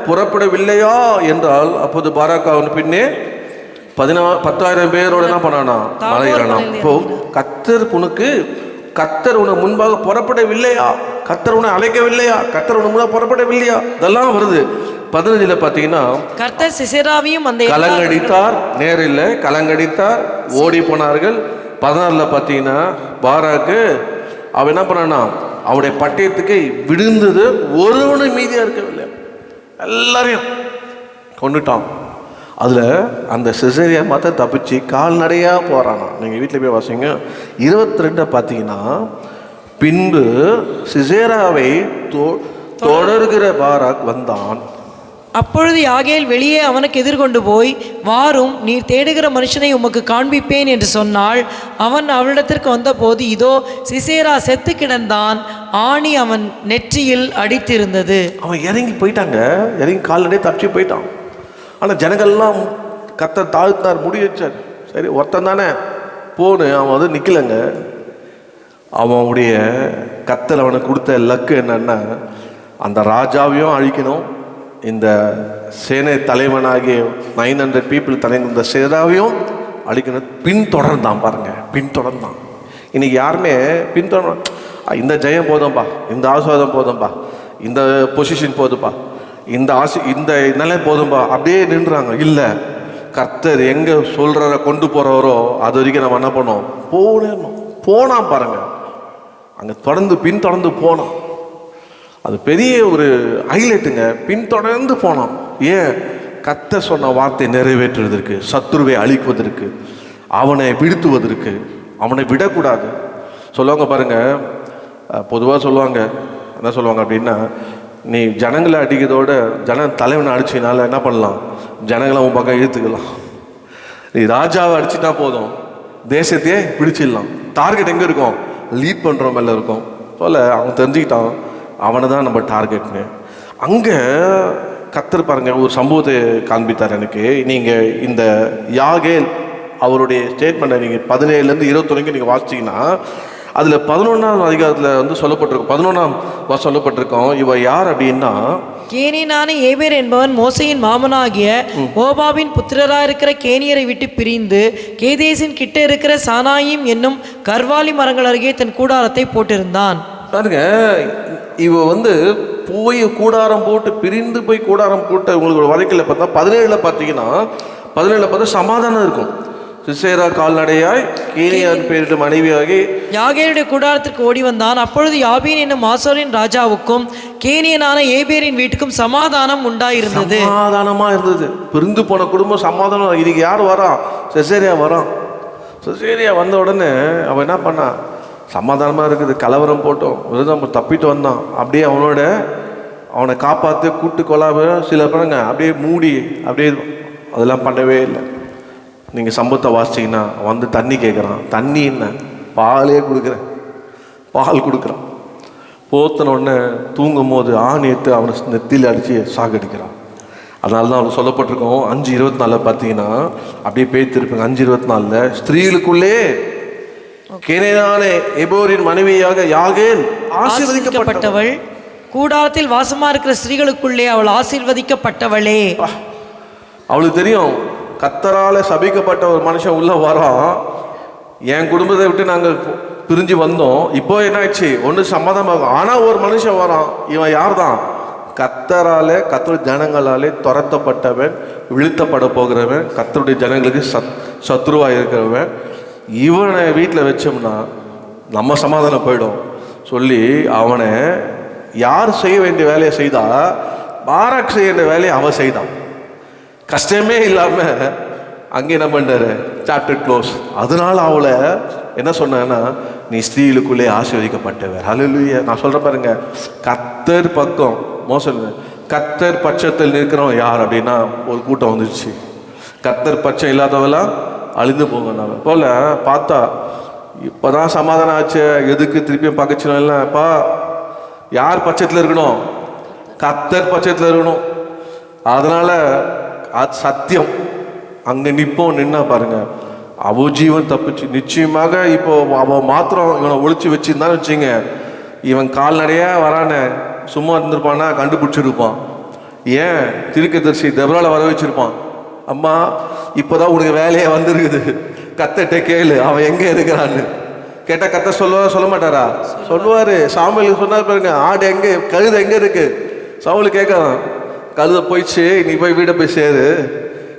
புறப்படவில்லையா என்றால், அப்போது பாராக் அவன் பின்னே 10,000 பேரோட என்ன பண்ணானா, மலையிறானா. இப்போ கர்த்தர் உனக்கு முன்பாக புறப்படவில்லையா, கர்த்தர் உன்னை அழைக்கவில்லையா, கர்த்தர் உனக்கு முன்பாக புறப்படவில்லையா, இதெல்லாம் வருது. 15 பார்த்தீங்கன்னா, கர்த்தர் சிசேராவையும் அந்த கலங்கடித்தார், நேரில் கலங்கடித்தார், ஓடி போனார்கள். 16 பார்த்தீங்கன்னா, பாராக்கு அவன் என்ன பண்ணானா, அவனுடைய பட்டயத்துக்கு விழுந்தது, ஒருவனும் மீதியா இருக்கவில்லை, எல்லாரையும் கொண்டுட்டான். அதில் அந்த சிசேரியா மாத்த தப்பிச்சு கால்நடையாக போகிறானா. நீங்கள் வீட்டில் போய் வாசிங்க. 22 பார்த்தீங்கன்னா, பின்பு சிசேராவை தொடர்கிற பாராக் வந்தான். அப்பொழுது யாகேல் வெளியே அவனுக்கு எதிர்கொண்டு போய், வாரும், நீர் தேடுகிற மனுஷனை உமக்கு காண்பிப்பேன் என்று சொன்னாள். அவன் அவளிடத்திற்கு வந்தபோது, இதோ சிசேரா செத்து கிடந்தான், ஆணி அவன் நெற்றியில் அடித்திருந்தது. அவன் இறங்கி போயிட்டாங்க, இறங்கி கால்நடை தப்பிச்சு போயிட்டான். ஆனால் ஜனங்கள்லாம் கர்த்தர் தாழ்த்தார், முடி வச்சார். சரி, ஒருத்தன் தானே போன்னு அவன் வந்து நிற்கலைங்க. அவனுடைய கர்த்தர் அவனுக்கு கொடுத்த லக்கு என்னன்னா, அந்த ராஜாவையும் அழிக்கணும், இந்த சேனை தலைவனாகிய 900 பீப்புள் தலைவர் இந்த சேராவையும் அழிக்கணும். பின்தொடர்ந்தான் பாருங்க, பின்தொடர்ந்தான். இன்னைக்கு யாருமே பின்தொடர், இந்த ஜெயம் போதும்பா, இந்த ஆசீர்வாதம் போதும்பா, இந்த பொசிஷன் போதும்பா, இந்த நிலை போதும்பா, அப்படியே நின்றுறாங்க. இல்லை, கர்த்தர் எங்கே சொல்கிறத கொண்டு போகிறவரோ அது வரைக்கும் நம்ம என்ன பண்ணோம், போனான் பாருங்க. அங்கே பின்தொடர்ந்து போனான். அது பெரிய ஒரு ஹைலைட்டுங்க. பின்தொடர்ந்து போனான். ஏன்? கர்த்தர் சொன்ன வார்த்தை நிறைவேற்றுவதற்கு, சத்துருவை அழிக்குவதற்கு, அவனை வீழ்த்துவதற்கு. அவனை விடக்கூடாது. சொல்லுவாங்க பாருங்க, பொதுவாக சொல்லுவாங்க, என்ன சொல்லுவாங்க அப்படின்னா, நீ ஜனங்களை அடிக்கிறதோட தலைவனை அடிச்சினால என்ன பண்ணலாம், ஜனங்களை உன் பக்கம் இழுத்துக்கலாம். நீ ராஜாவை அடிச்சுட்டா போதும், தேசத்தையே பிடிச்சிடலாம். டார்கெட் எங்கே இருக்கும்? லீட் பண்ணுற மேலே இருக்கும். போல் அவன் தெரிஞ்சுக்கிட்டான், அவனை தான் நம்ம டார்கெட்னு. அங்கே கர்த்தர் பாருங்க ஒரு சம்பவத்தை காண்பித்தார் எனக்கு. நீங்கள் இந்த யாகேல் அவருடைய ஸ்டேட்மெண்ட்டை நீங்கள் 17லேருந்து 21 நீங்கள் வாசிச்சிங்கன்னா, அதில் 11ஆம் அதிகாரத்தில் வந்து சொல்லப்பட்டிருக்கும், 11ஆம் சொல்லப்பட்டிருக்கோம். இவ யார் அப்படின்னா, கேனியனான ஏபேர் என்பவன் மோசையின் மாமனாகிய ஓபாபின் புத்திரராயிருக்கிற கேனியரை விட்டு பிரிந்து கேதேசின் கிட்ட இருக்கிற சானாயிம் என்னும் கர்வாலி மரங்கள் அருகே தன் கூடாரத்தை போட்டிருந்தான். பாருங்க, இவ வந்து போய் கூடாரம் போட்டு பிரிந்து போய் கூடாரம் போட்டு உங்களுக்கு வழக்கில் பார்த்தா 17 பார்த்தீங்கன்னா, 17 பார்த்தா சமாதானம் இருக்கும். சிசேரா கால்நடையாய் கேனியான் பேரிட்டு மனைவியாகி யாகேலுடைய கூடாரத்திற்கு ஓடி வந்தான். அப்பொழுது யாபீன் என்னும் ஆசோரின் ராஜாவுக்கும் கேனியனான ஏபேரின் வீட்டுக்கும் சமாதானம் உண்டாயிருந்தது. சமாதானமா இருந்தது. பிரிந்து போன குடும்பம் சமாதானம். இன்னைக்கு யார் வரான்? சிசேரியா வரான். சிசேரியா வந்த உடனே அவன் என்ன பண்ணா, சமாதானமா இருக்குது, கலவரம் போட்டோம், விரதம் தப்பிட்டு வந்தான். அப்படியே அவனை காப்பாற்று கூட்டு கொலாப சில பேருங்க அப்படியே மூடி அப்படியே அதெல்லாம் பண்ணவே இல்லை. நீங்கள் சம்பவத்தை வாசிச்சிங்கன்னா வந்து தண்ணி கேட்குறான். தண்ணி என்ன, பாலே கொடுக்குறேன், பால் கொடுக்குறான். போத்தின உடனே தூங்கும் போது ஆணியத்தை அவனை நெத்தியில் அடித்து சாகடிக்கிறான். அதனால தான் அவனுக்கு சொல்லப்பட்டிருக்கோம். 5:24 பார்த்தீங்கன்னா அப்படியே பேய்த்திருப்பேங்க. 5:24 ஸ்திரீகளுக்குள்ளே கேனேனானே எபோரின் மனைவியாக யாகேல் ஆசீர்வதிக்கப்பட்டவள், கூடாரத்தில் வாசமா இருக்கிற ஸ்திரீகளுக்குள்ளே அவள் ஆசீர்வதிக்கப்பட்டவளே. அவளுக்கு தெரியும், கர்த்தரால சபிக்கப்பட்ட ஒரு மனுஷன் உள்ள வரான். என் குடும்பத்தை விட்டு நாங்கள் பிரிஞ்சு வந்தோம், இப்போ என்ன ஆயிடுச்சு, ஒன்று சமாதானமாகும். ஆனால் ஒரு மனுஷன் வரான். இவன் யார் தான்? கர்த்தராலே, கர்த்தருடைய ஜனங்களாலே துரத்தப்பட்டவன், வீழ்த்தப்பட போகிறவன், கர்த்தருடைய ஜனங்களுக்கு சத்ருவாக இருக்கிறவன். இவனை வீட்டில் வச்சோம்னா நம்ம சமாதானம் போயிடும் சொல்லி அவனை யார் செய்ய வேண்டிய வேலையை செய்தா, பாராக் செய்ய வேண்டிய வேலையை அவன் செய்தான். கஷ்டமே இல்லாமல் அங்கே என்ன பண்ணாரு, சாப்டர் க்ளோஸ். அதனால அவளை என்ன சொன்னா, நீ ஸ்திரீகளுக்குள்ளே ஆசீர்வதிக்கப்பட்டவர். ஹல்லேலூயா. நான் சொல்கிறேன் பாருங்க, கர்த்தர் பக்கம் மோசம், கர்த்தர் பட்சத்தில் நிற்கிறவன் யார் அப்படின்னா ஒரு கூட்டம் வந்துச்சு. கர்த்தர் பட்சம் இல்லாதவெல்லாம் அழிந்து போகணும் போல பார்த்தா இப்போதான் சமாதானம் ஆச்சு, எதுக்கு திருப்பியும் பகச்சினோம் இல்லைப்பா. யார் பட்சத்தில் இருக்கணும்? கர்த்தர் பட்சத்தில் இருக்கணும். அதனால அது சத்தியம். அங்கே நிற்போம், நின்னா பாருங்க அவ ஜீவன் தப்பிச்சு. நிச்சயமாக இப்போ அவன் மாத்திரம் இவனை ஒழிச்சு வச்சிருந்தான்னு வச்சுங்க, இவன் கால்நடையா வரானே சும்மா இருந்திருப்பானா, கண்டுபிடிச்சிருப்பான். ஏன் தீர்க்கதரிசி தெபரால வர வச்சிருப்பான். அம்மா இப்போதான் உனக்கு வேலையே வந்திருக்குது, கர்த்தர்ட்ட கேளு அவன் எங்கே இருக்கிறான்னு கேட்டால் கர்த்தர் சொல்ல மாட்டாரா? சொல்லுவார். சாமுவேல் சொன்னார் பாருங்க, ஆடு எங்கே, கழுதை எங்கே இருக்கு? சவுல் கேட்கறான், கழுதை போயிடுச்சு, நீ போய் வீடை போய் சேரு,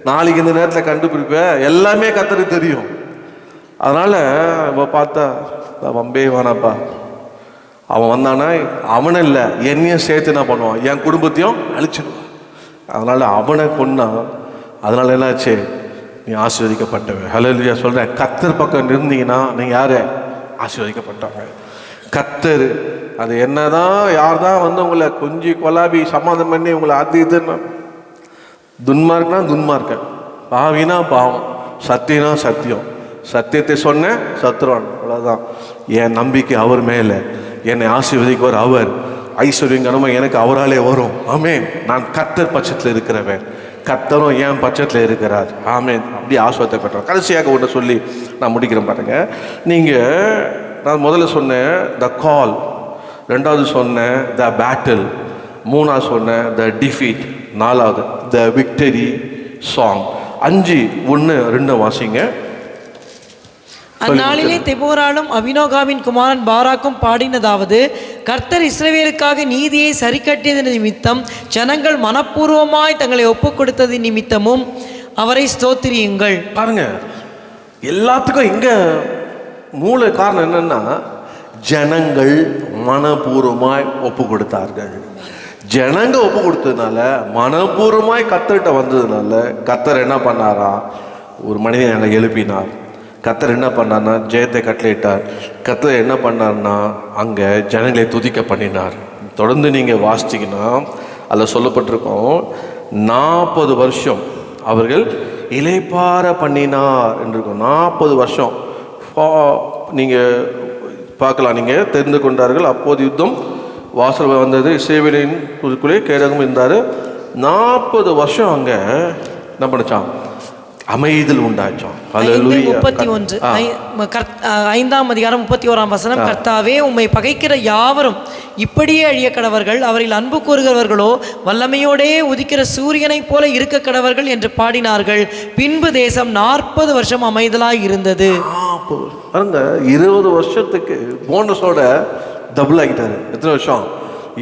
நாளைக்கு இந்த நேரத்தில் கண்டுபிடிப்பேன். எல்லாமே கர்த்தருக்கு தெரியும். அதனால இப்போ பார்த்தா வம்பே வேணாப்பா, அவன் வந்தானா அவனை இல்லை என்னையும் சேர்த்து என்ன பண்ணுவான், என் குடும்பத்தையும் அழிச்சிடுவான். அதனால அவனை கொன்னா. அதனால என்னாச்சு, நீ ஆசீர்வதிக்கப்பட்டவன். ஹல்லேலூயா. சொல்கிறேன், கர்த்தர் பக்கம் இருந்தீங்கன்னா நீங்கள் யார்? ஆசீர்வதிக்கப்பட்டவங்க. கர்த்தர் அது என்னதான் யார் தான் வந்து உங்களை கொஞ்சம் கொலாபி சமாதானம் பண்ணி உங்களை அது இதுன்னு துன்மார்க்கனா துன்மார்க்கன், பாவினா பாவம், சத்தியனா சத்தியம். சத்தியத்தை சொன்ன சத்துருவான். அவ்வளோதான். என் நம்பிக்கை அவர் மேலே. என்னை ஆசீர்வதிக்குவார் அவர். ஐஸ்வர்யம் கனமாக எனக்கு அவராலே வரும். ஆமென். நான் கர்த்தர் பட்சத்தில் இருக்கிறவன், கர்த்தரும் என் பட்சத்தில் இருக்கிறார். ஆமென். அப்படி ஆசீர்வாதத்தை பெற்றார். கடைசியாக ஒன்று சொல்லி நான் முடிக்கிறேன் பாருங்க. நீங்கள், நான் முதல்ல சொன்னேன் த கால், ரெண்டாவது சொன்னேன் த பேட்டில், மூணாவது சொன்னேன் த டிஃபீட், நாலாவது த விக்டரி சாங். 5, 1, 2 வாசிங்க. அந்நாளிலே தெபோராலும் அபினோகாமின் குமாரன் பாராக்கும் பாடினதாவது: கர்த்தர் இஸ்ரவேலுக்காக நீதியை சரிக்கட்டியது நிமித்தம், ஜனங்கள் மனப்பூர்வமாய் தங்களை ஒப்புக் கொடுத்தது நிமித்தமும் அவரை ஸ்தோத்திரியுங்கள். பாருங்க, எல்லாத்துக்கும் இங்க மூல காரணம் என்னன்னா, ஜனங்கள் மனப்பூர்வமாய் ஒப்பு கொடுத்தார்கள். ஜனங்க ஒப்பு கொடுத்ததுனால, மனப்பூர்வமாய் கர்த்தர்கிட்ட வந்ததுனால, கர்த்தர் என்ன பண்ணாரா, ஒரு மனிதனை அங்கே எழுப்பினார். கர்த்தர் என்ன பண்ணார்னா ஜெயத்தை கட்டளையிட்டார். கர்த்தர் என்ன பண்ணார்னா அங்கே ஜனங்களை துதிக்க பண்ணினார். தொடர்ந்து நீங்கள் வாசிச்சிங்கன்னா அதில் சொல்லப்பட்டிருக்கோம், 40 வருஷம் அவர்கள் இளைப்பாற பண்ணினார் என்றிருக்கும். 40 வருஷம் நீங்கள் பார்க்கலாம். நீங்கள் தெரிந்து கொண்டார்கள். அப்போது யுத்தம் வாசல் வந்தது, இஸ்ரவேலின் குழுக்குள்ளே கேடகம் இருந்தார். 40 வருஷம் அங்கே என்ன பண்ணிச்சான், அமைதல் உண்டாச்சோம். 5:31 5ஆம் அதிகாரம் 31ஆம் வசனம். கர்த்தாவே, உம்மை பகைக்கிற யாவரும் இப்படியே அழிய கடவர்கள், அவரில் அன்பு கூறுகிறவர்களோ வல்லமையோடே உதிக்கிற சூரியனைப் போல இருக்க கடவர்கள் என்று பாடினார்கள். பின்பு தேசம் 40 வருஷம் அமைதலாய் இருந்தது. 20 வருஷத்துக்கு போனஸோட டபுள் ஆகிட்டாரு. எத்தனை வருஷம்?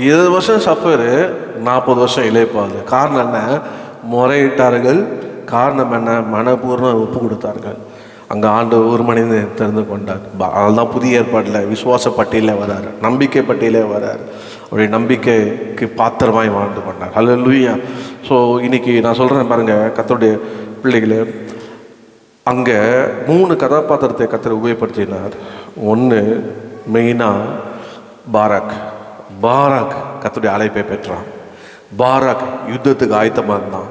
20 வருஷம் சஃபரு, 40 வருஷம் இளைப்பாது. காரணம் என்ன? முறையிட்டார்கள். காரணம் என்ன? மனப்பூர்வம் ஒப்பு கொடுத்தார்கள். அங்கே ஆண்டு ஒரு மனிதன் தெரிந்து கொண்டார். அதெல்லாம் புதிய ஏற்பாட்டில் விசுவாச பட்டியலே வராரு, நம்பிக்கை பட்டியலே வராரு. அவருடைய நம்பிக்கைக்கு பாத்திரமாய் வாழ்ந்து கொண்டார். ஹல்லேலூயா. ஸோ இன்னைக்கு நான் சொல்கிறேன் பாருங்க, கர்த்தருடைய பிள்ளைகளே, அங்கே 3 கதாபாத்திரத்தை கர்த்தர் உபயோகப்படுத்தினார். ஒன்று மெயினாக பாராக். கர்த்தருடைய அழைப்பை பெற்றான். பாராக் யுத்தத்துக்கு ஆயத்தமாக இருந்தான்.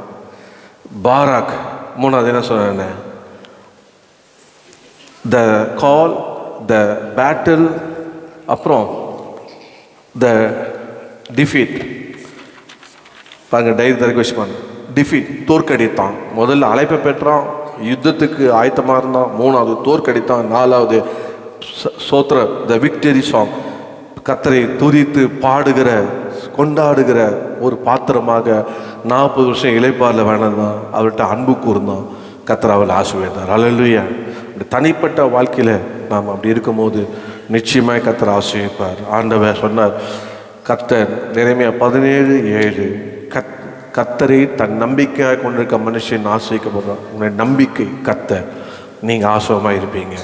பாராக் மூணாவது என்ன சொன்னேன், த கால், த பேட்டில், அப்புறம் த டிஃபீட். பாருங்க, டைரி தரக்கு விஷயம். டிஃபீட் தோற்கடித்தான். முதல்ல அழைப்பை பெற்றான், யுத்தத்துக்கு ஆயத்தமாக இருந்தான். மூணாவது தோற்கடித்தான். நாலாவது சோத்ர, த விக்டரி சாங், கர்த்தரை துதித்து பாடுகிற கொண்டாடுகிற ஒரு பாத்திரமாக 40 வருஷம் இளைப்பாரில் வேணாதான் அவர்கிட்ட அன்பு கூர்ந்தான். கர்த்தர் அவளை ஆசீர்வதித்தார். ஹல்லேலூயா. தனிப்பட்ட வாழ்க்கையில் நாம் அப்படி இருக்கும்போது நிச்சயமாக கர்த்தர் ஆசீர்வதிப்பார். ஆண்டவர் சொன்னார், கர்த்தர் எரேமியா 17:7, கர்த்தரை தன் நம்பிக்கையாக கொண்டிருக்க மனுஷன் ஆசீர்வதிக்கப்படுறார். உங்களுடைய நம்பிக்கை கர்த்தர், நீங்கள் ஆசீர்வாதமாக இருப்பீங்க.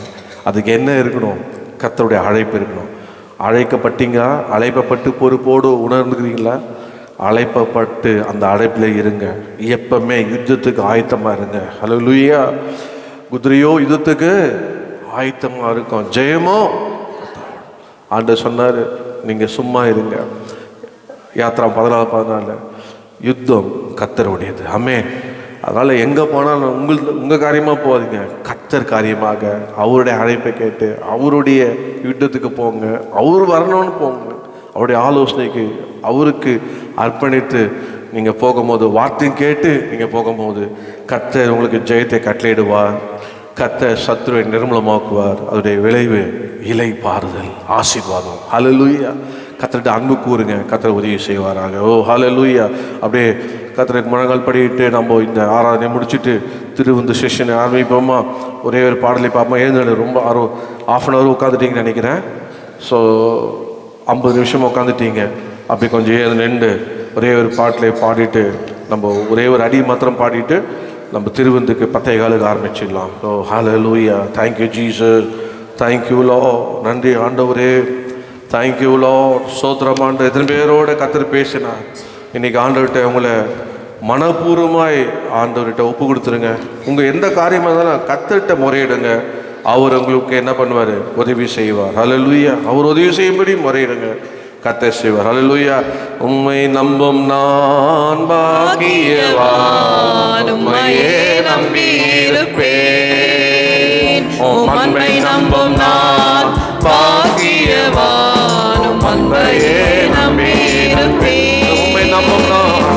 அதுக்கு என்ன இருக்கணும்? கர்த்தருடைய அழைப்பு இருக்கணும். அழைக்கப்பட்டீங்களா? அழைப்பப்பட்டு பொறுப்போடு உணர்ந்துக்கிறீங்களா? அழைப்பப்பட்டு அந்த அழைப்பில் இருங்க. எப்பவுமே யுத்தத்துக்கு ஆயத்தமாக இருங்க. ஹல்லேலூயா. குதிரையோ யுத்தத்துக்கு ஆயத்தமாக இருக்கும், ஜெயமோ. ஆண்டவர் சொன்னார், நீங்கள் சும்மா இருங்க. யாத்ரா 14:14, யுத்தம் கர்த்தருடையது. ஆமென். அதனால் எங்கே போனாலும் உங்கள் காரியமாக போகாதீங்க, கர்த்தர் காரியமாக அவருடைய அழைப்பை கேட்டு அவருடைய யுத்தத்துக்கு போங்க. அவர் வரணும்னு போங்க. அவருடைய ஆலோசனைக்கு அவருக்கு அர்ப்பணித்து நீங்கள் போகும்போது, வார்த்தையும் கேட்டு நீங்கள் போகும்போது, கர்த்தர் உங்களுக்கு ஜெயத்தை கட்டளையிடுவார். கர்த்தர் சத்துருவை நிர்மூலமாக்குவார். அதோடைய விளைவு இளைப்பாறுதல், ஆசீர்வாதம். ஹல்லேலூயா. கர்த்தர்கிட்ட அன்பு கூறுங்க, கர்த்தர் உதவி செய்வாராக. ஓ ஹல்லேலூயா. அப்படியே கர்த்தருக்கு முழங்கால் படிட்டு நம்ம இந்த ஆராதனை முடிச்சுட்டு திருவிந்து செஷனை ஆரம்பிப்போமா? ஒரே ஒரு பாடலை பார்ப்போம். எழுந்து ரொம்ப ½ அன் ஹவர் உட்காந்துட்டீங்கன்னு நினைக்கிறேன். ஸோ 50 நிமிஷம் உட்காந்துட்டீங்க. அப்படி கொஞ்சம் எழுந்து நின்று ஒரே ஒரு பாட்டிலே பாடிட்டு, நம்ம ஒரே ஒரு அடி மாத்திரம் பாடிட்டு நம்ம திருவிந்துக்கு 10:15 ஆரம்பிச்சிடலாம். So hallelujah. Thank you Jesus, thank you lord. நன்றி ஆண்டவரே, தேங்க்யூ லோ. சோத்திரம் ஆண்டு. எத்தனை பேரோட கர்த்தர் பேசினார் இன்னைக்கு? ஆண்டவர்கிட்ட உங்களை மனப்பூர்வமாய் ஆண்டவர்கிட்ட ஒப்பு கொடுத்துருங்க. உங்கள் எந்த காரியமாக இருந்தாலும் கர்த்தர்கிட்ட முறையிடுங்க. அவர் உங்களுக்கு என்ன பண்ணுவார்? உதவி செய்வார். ஹல்லேலூயா. அவர் உதவி செய்யும்படி முறையிடுங்க. கர்த்தர் செய்வார். ஹல்லேலூயா. உம்மை நம்பும் நான் பாக்கியவான், உம்மையே நம்பியிருப்பேன். உம் அன்பை நம்பும் நான் பாக்கியவான், உம் அன்பையே நம்பியிருப்பேன். உம்மை நம்பும் நான்,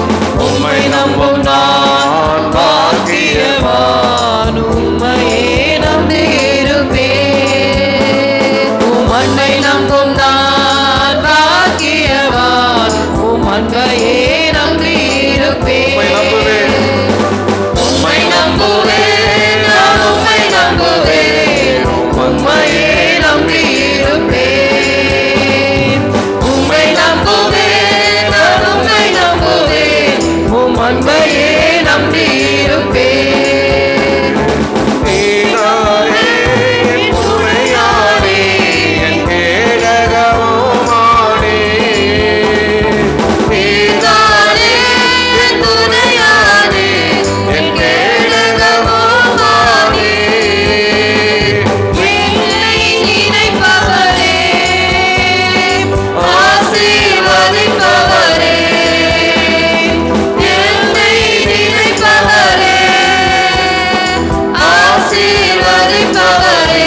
உம்மை நம்பும் நான் பாக்கியவான், உம்மையே நம்பியிருப்பேன். உம் அன்பை நம்பும் நான் பாக்கியவான், உம் அன்பையே நம்பியிருப்பேன். உம்மை நம்புவேன், நான் உம்மை நம்புவேன், உம்மையே நம்பியிருப்பேன். உம்மை நம்புவேன், நான் உம்மை நம்புவேன், உம் அன்பையே நம்பியிருப்பேன். நீதானே என் துணையானே, என் கேடகமானே. நீதானே என் துணையானே, என் கேடகமானே. என்னை நினைப்பவரே, ஆசீர்வதிப்பவரே. என்னை நினைப்பவரே, ஆசீர்வதிப்பவரே.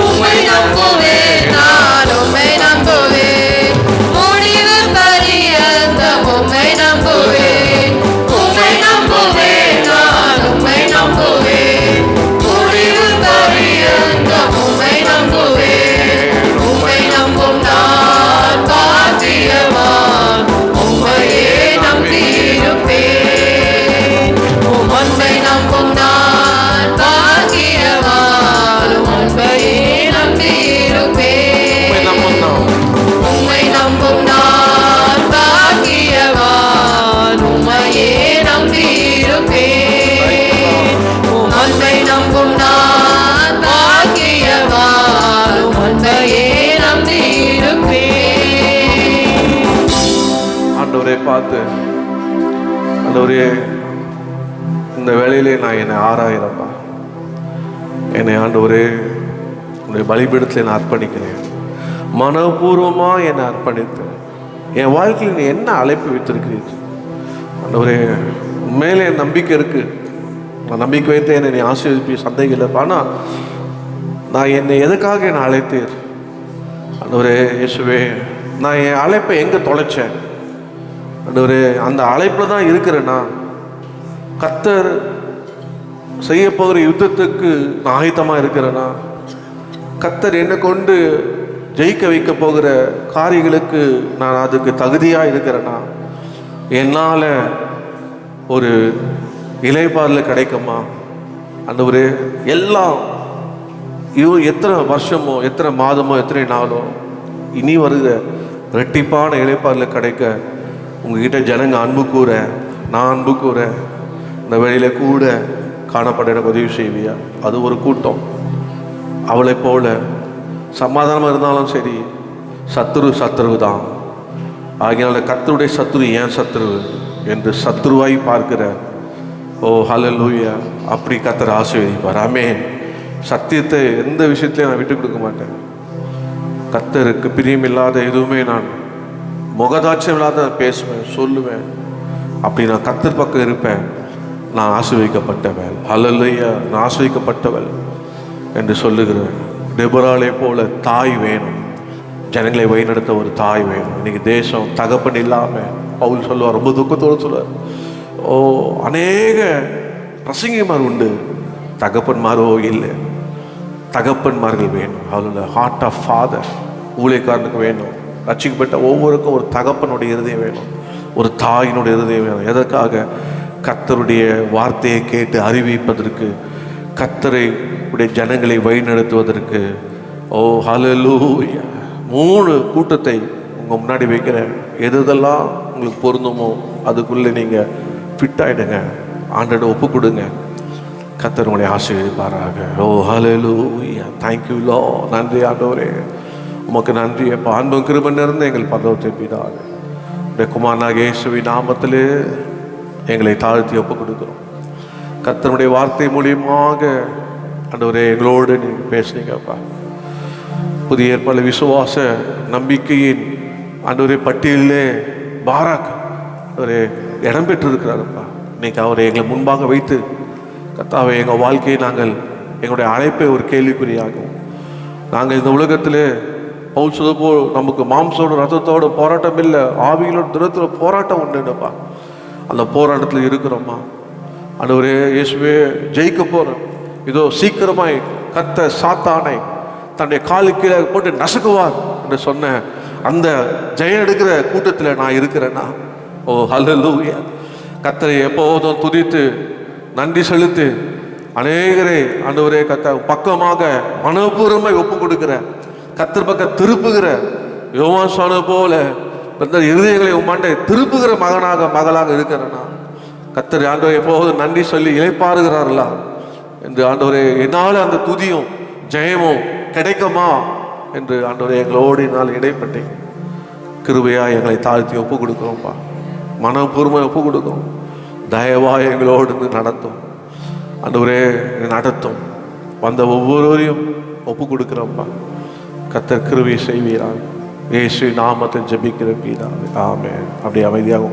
உம்மை நம்புவேன், நான் உம்மை நம்புவேன், முடிவு பரியந்தம் உம்மை நம்புவேன். உம்மை நம்புவேன், நான் உம்மை நம்புவேன், முடிவு பரியந்தம் உம்மை நம்புவேன். உம்மை நம்பும் நான் பாக்கியவான், உம்மையே நம்பியிருப்பேன். உம் அன்பை நம்பும் நான் பாக்கியவான், உம் அன்பையே நம்பியிருப்பேன். உம்மை நம்பும் நான் பாக்கியவான், உம்மையே நம்பியிருப்பேன். உம் அன்பை நம்பும் நான் பாக்கியவான், உம் அன்பையே நம்பியிருப்பேன். ஆண்டவரை பார்த்து, ஆண்டவரே இந்த வேளையிலே நான் என்னை ஆராயிரப்பா, என்னை ஆண்டவரே உன்னுடைய பலிபீடத்தில் நான் அர்ப்பணிக்கிறேன். மனப்பூர்வமாக என்னை அர்ப்பணித்தேன். என் வாழ்க்கையில் நீ என்ன அழைப்பு வைத்திருக்கிறீர்கள் ஆண்டவரே? உண்மையிலே என் நம்பிக்கை இருக்கு. நான் நம்பிக்கை வைத்து என்னை நீ ஆசீர்வதிப்பி, சந்தேகம் இல்லை. ஆனால் நான் என்னை எதுக்காக என்னை அழைத்தீர் ஆண்டவரே? இயேசுவே, நான் என் அழைப்பை எங்கே தொலைச்சேன் ஆண்டவரே? அந்த அழைப்பில் தான் இருக்கிறேன்னா, கர்த்தர் செய்ய போகிற யுத்தத்துக்கு நான் ஆயத்தமாக இருக்கிறேன்னா, கர்த்தர் என்னை கொண்டு ஜெயிக்க வைக்க போகிற காரியங்களுக்கு நான் அதுக்கு தகுதியாக இருக்கிறேன்னா, என்னால் ஒரு இலைப்பாறுதல் கிடைக்குமா ஆண்டவரே? எல்லாம் எத்தனை வருஷமோ, எத்தனை மாதமோ, எத்தனை நாளோ இனி வருகிற ரெட்டிப்பான இலைப்பாறுதல் கிடைக்க உங்ககிட்ட ஜனங்க அன்பு கூற, நான் அன்பு கூற, இந்த வேளையில கூட காணப்பட எனக்கு உதவி செய்வியா? அது ஒரு கூட்டம். அவளை போல சமாதானமாக இருந்தாலும் சரி, சத்துரு தான். ஆகினால கர்த்தருடைய சத்துரு ஏன் சத்துரு என்று சத்துருவாய் பார்க்கிற, ஓ ஹல்லேலூயா, அப்படி கர்த்தர் ஆசீர்வதிப்பார். ஆமென். சத்தியத்தை எந்த விஷயத்துலையும் நான் விட்டு கொடுக்க மாட்டேன். கர்த்தருக்கு பிரியமில்லாத எதுவுமே நான் முகதாட்சியம் இல்லாத நான் பேசுவேன், சொல்லுவேன். அப்படி நான் கர்த்தர் பக்கம் இருப்பேன். நான் ஆசீர்வதிக்கப்பட்டவள், ஹல்லேலூயா, நான் ஆசீர்வதிக்கப்பட்டவள் என்று சொல்லுகிறேன். டெபோராளை போல தாய் வேணும், ஜனங்களை வழிநடத்த ஒரு தாய் வேணும். இன்னைக்கு தேசம் தகப்பன் இல்லாமல், பவுல் சொல்லுவார், ரொம்ப துக்கத்தோடு சொல்லுவார், ஓ அநேக பிரசங்கிமார் உண்டு, தகப்பன்மாரோ இல்லை. தகப்பன்மார்கள் வேணும். அவளோட ஹார்ட் ஆஃப் ஃபாதர் ஊழியக்காரனுக்கு வேணும். ரட்சிக்கப்பட்ட ஒவ்வொருக்கும் ஒரு தகப்பனுடைய இருதயம் வேணும், ஒரு தாயினுடைய இருதயம் வேணும். எதற்காக? கர்த்தருடைய வார்த்தையை கேட்டு அறிவிப்பதற்கு, கர்த்தரை உடைய ஜனங்களை வழிநடத்துவதற்கு. ஓ ஹல்லேலூயா. 3 கூட்டத்தை உங்கள் முன்னாடி வைக்கிறேன். எதெல்லாம் உங்களுக்கு பொருந்துமோ அதுக்குள்ளே நீங்கள் ஃபிட் ஆகிடுங்க, ஆண்டோட ஒப்பு கொடுங்க. கர்த்தர் உங்களை ஆசீர்வதிப்பாராக. Oh hallelujah. Thank you lord. நன்றி ஆண்டவரே, உமக்கு நன்றி. அப்போ அன்பும் கிருபை நிறைந்த எங்கள் பரலோகத்தின் பிதாவே, உடைய குமாரனாகிய இயேசுவின் நாமத்திலே எங்களை தாழ்த்தி ஒப்பு கொடுக்கிறோம். கர்த்தருடைய வார்த்தை மூலியமாக ஆண்டவரே எங்களோடு நீங்கள் பேசுனீங்கப்பா. புதிய ஏற்பாடு விசுவாச நம்பிக்கையின் ஆண்டவரே பட்டியலிலே பாராக் ஒரு இடம் பெற்றிருக்கிறாருப்பா. இன்னைக்கு அவரை எங்களை முன்பாக வைத்து கர்த்தாவே எங்கள் வாழ்க்கையை நாங்கள் எங்களுடைய அழைப்பை ஒரு கேள்விக்குறியாகும். நாங்கள் இந்த உலகத்தில் பவுல் சொல்லுப்போ நமக்கு மாம்சோட ரத்தத்தோட போராட்டம் இல்லை, ஆவிகளோட தினத்தில் போராட்டம் உண்டுப்பா. அந்த போராட்டத்தில் இருக்கிறோம்மா. ஆண்டவரே இயேசுவே ஜெயிக்க போகிறோம். இதோ சீக்கிரமாய் கர்த்தர் சாத்தானை தன்னுடைய காலு கீழே போட்டு நசுக்குவார் என்று சொன்ன அந்த ஜெயம் எடுக்கிற கூட்டத்தில் நான் இருக்கிறேன்னா, ஓ ஹல்லேலூயா. கர்த்தரை எப்போதும் துதித்து நன்றி செலுத்து அநேகரை ஆண்டவரே கர்த்தர் பக்கமாக மனப்பூர்வமாய் ஒப்பு கொடுக்கிற, கர்த்தர் பக்கம் திருப்புகிற, யோவான் சொன்னது போல இருதயங்களை உமாண்டை திருப்புகிற மகளாக இருக்கிறேன்னா, கர்த்தர் ஆண்டவரை எப்போதும் நன்றி சொல்லி இளைப்பாறுகிறார்களா என்று ஆண்டவரே என்னால் அந்த துதியும் ஜெயமும் கிடைக்குமா என்று ஆண்டவரே எங்களோடு என்னால் இடைப்பட்டேன். கிருபையா எங்களை தாழ்த்தி ஒப்பு கொடுக்குறோம்ப்பா. மனப்பூர்வமாக ஒப்பு கொடுக்குறோம். தயவாக எங்களோடு நடத்தும் ஆண்டவரே, நடத்தும். வந்த ஒவ்வொருவரையும் ஒப்பு கொடுக்குறோம்ப்பா. கர்த்தர் கிருபை செய்வீராக. இயேசு நாமத்தை ஜெபிக்கிற பிதாவே, ஆமென். அப்படி அமைதியாக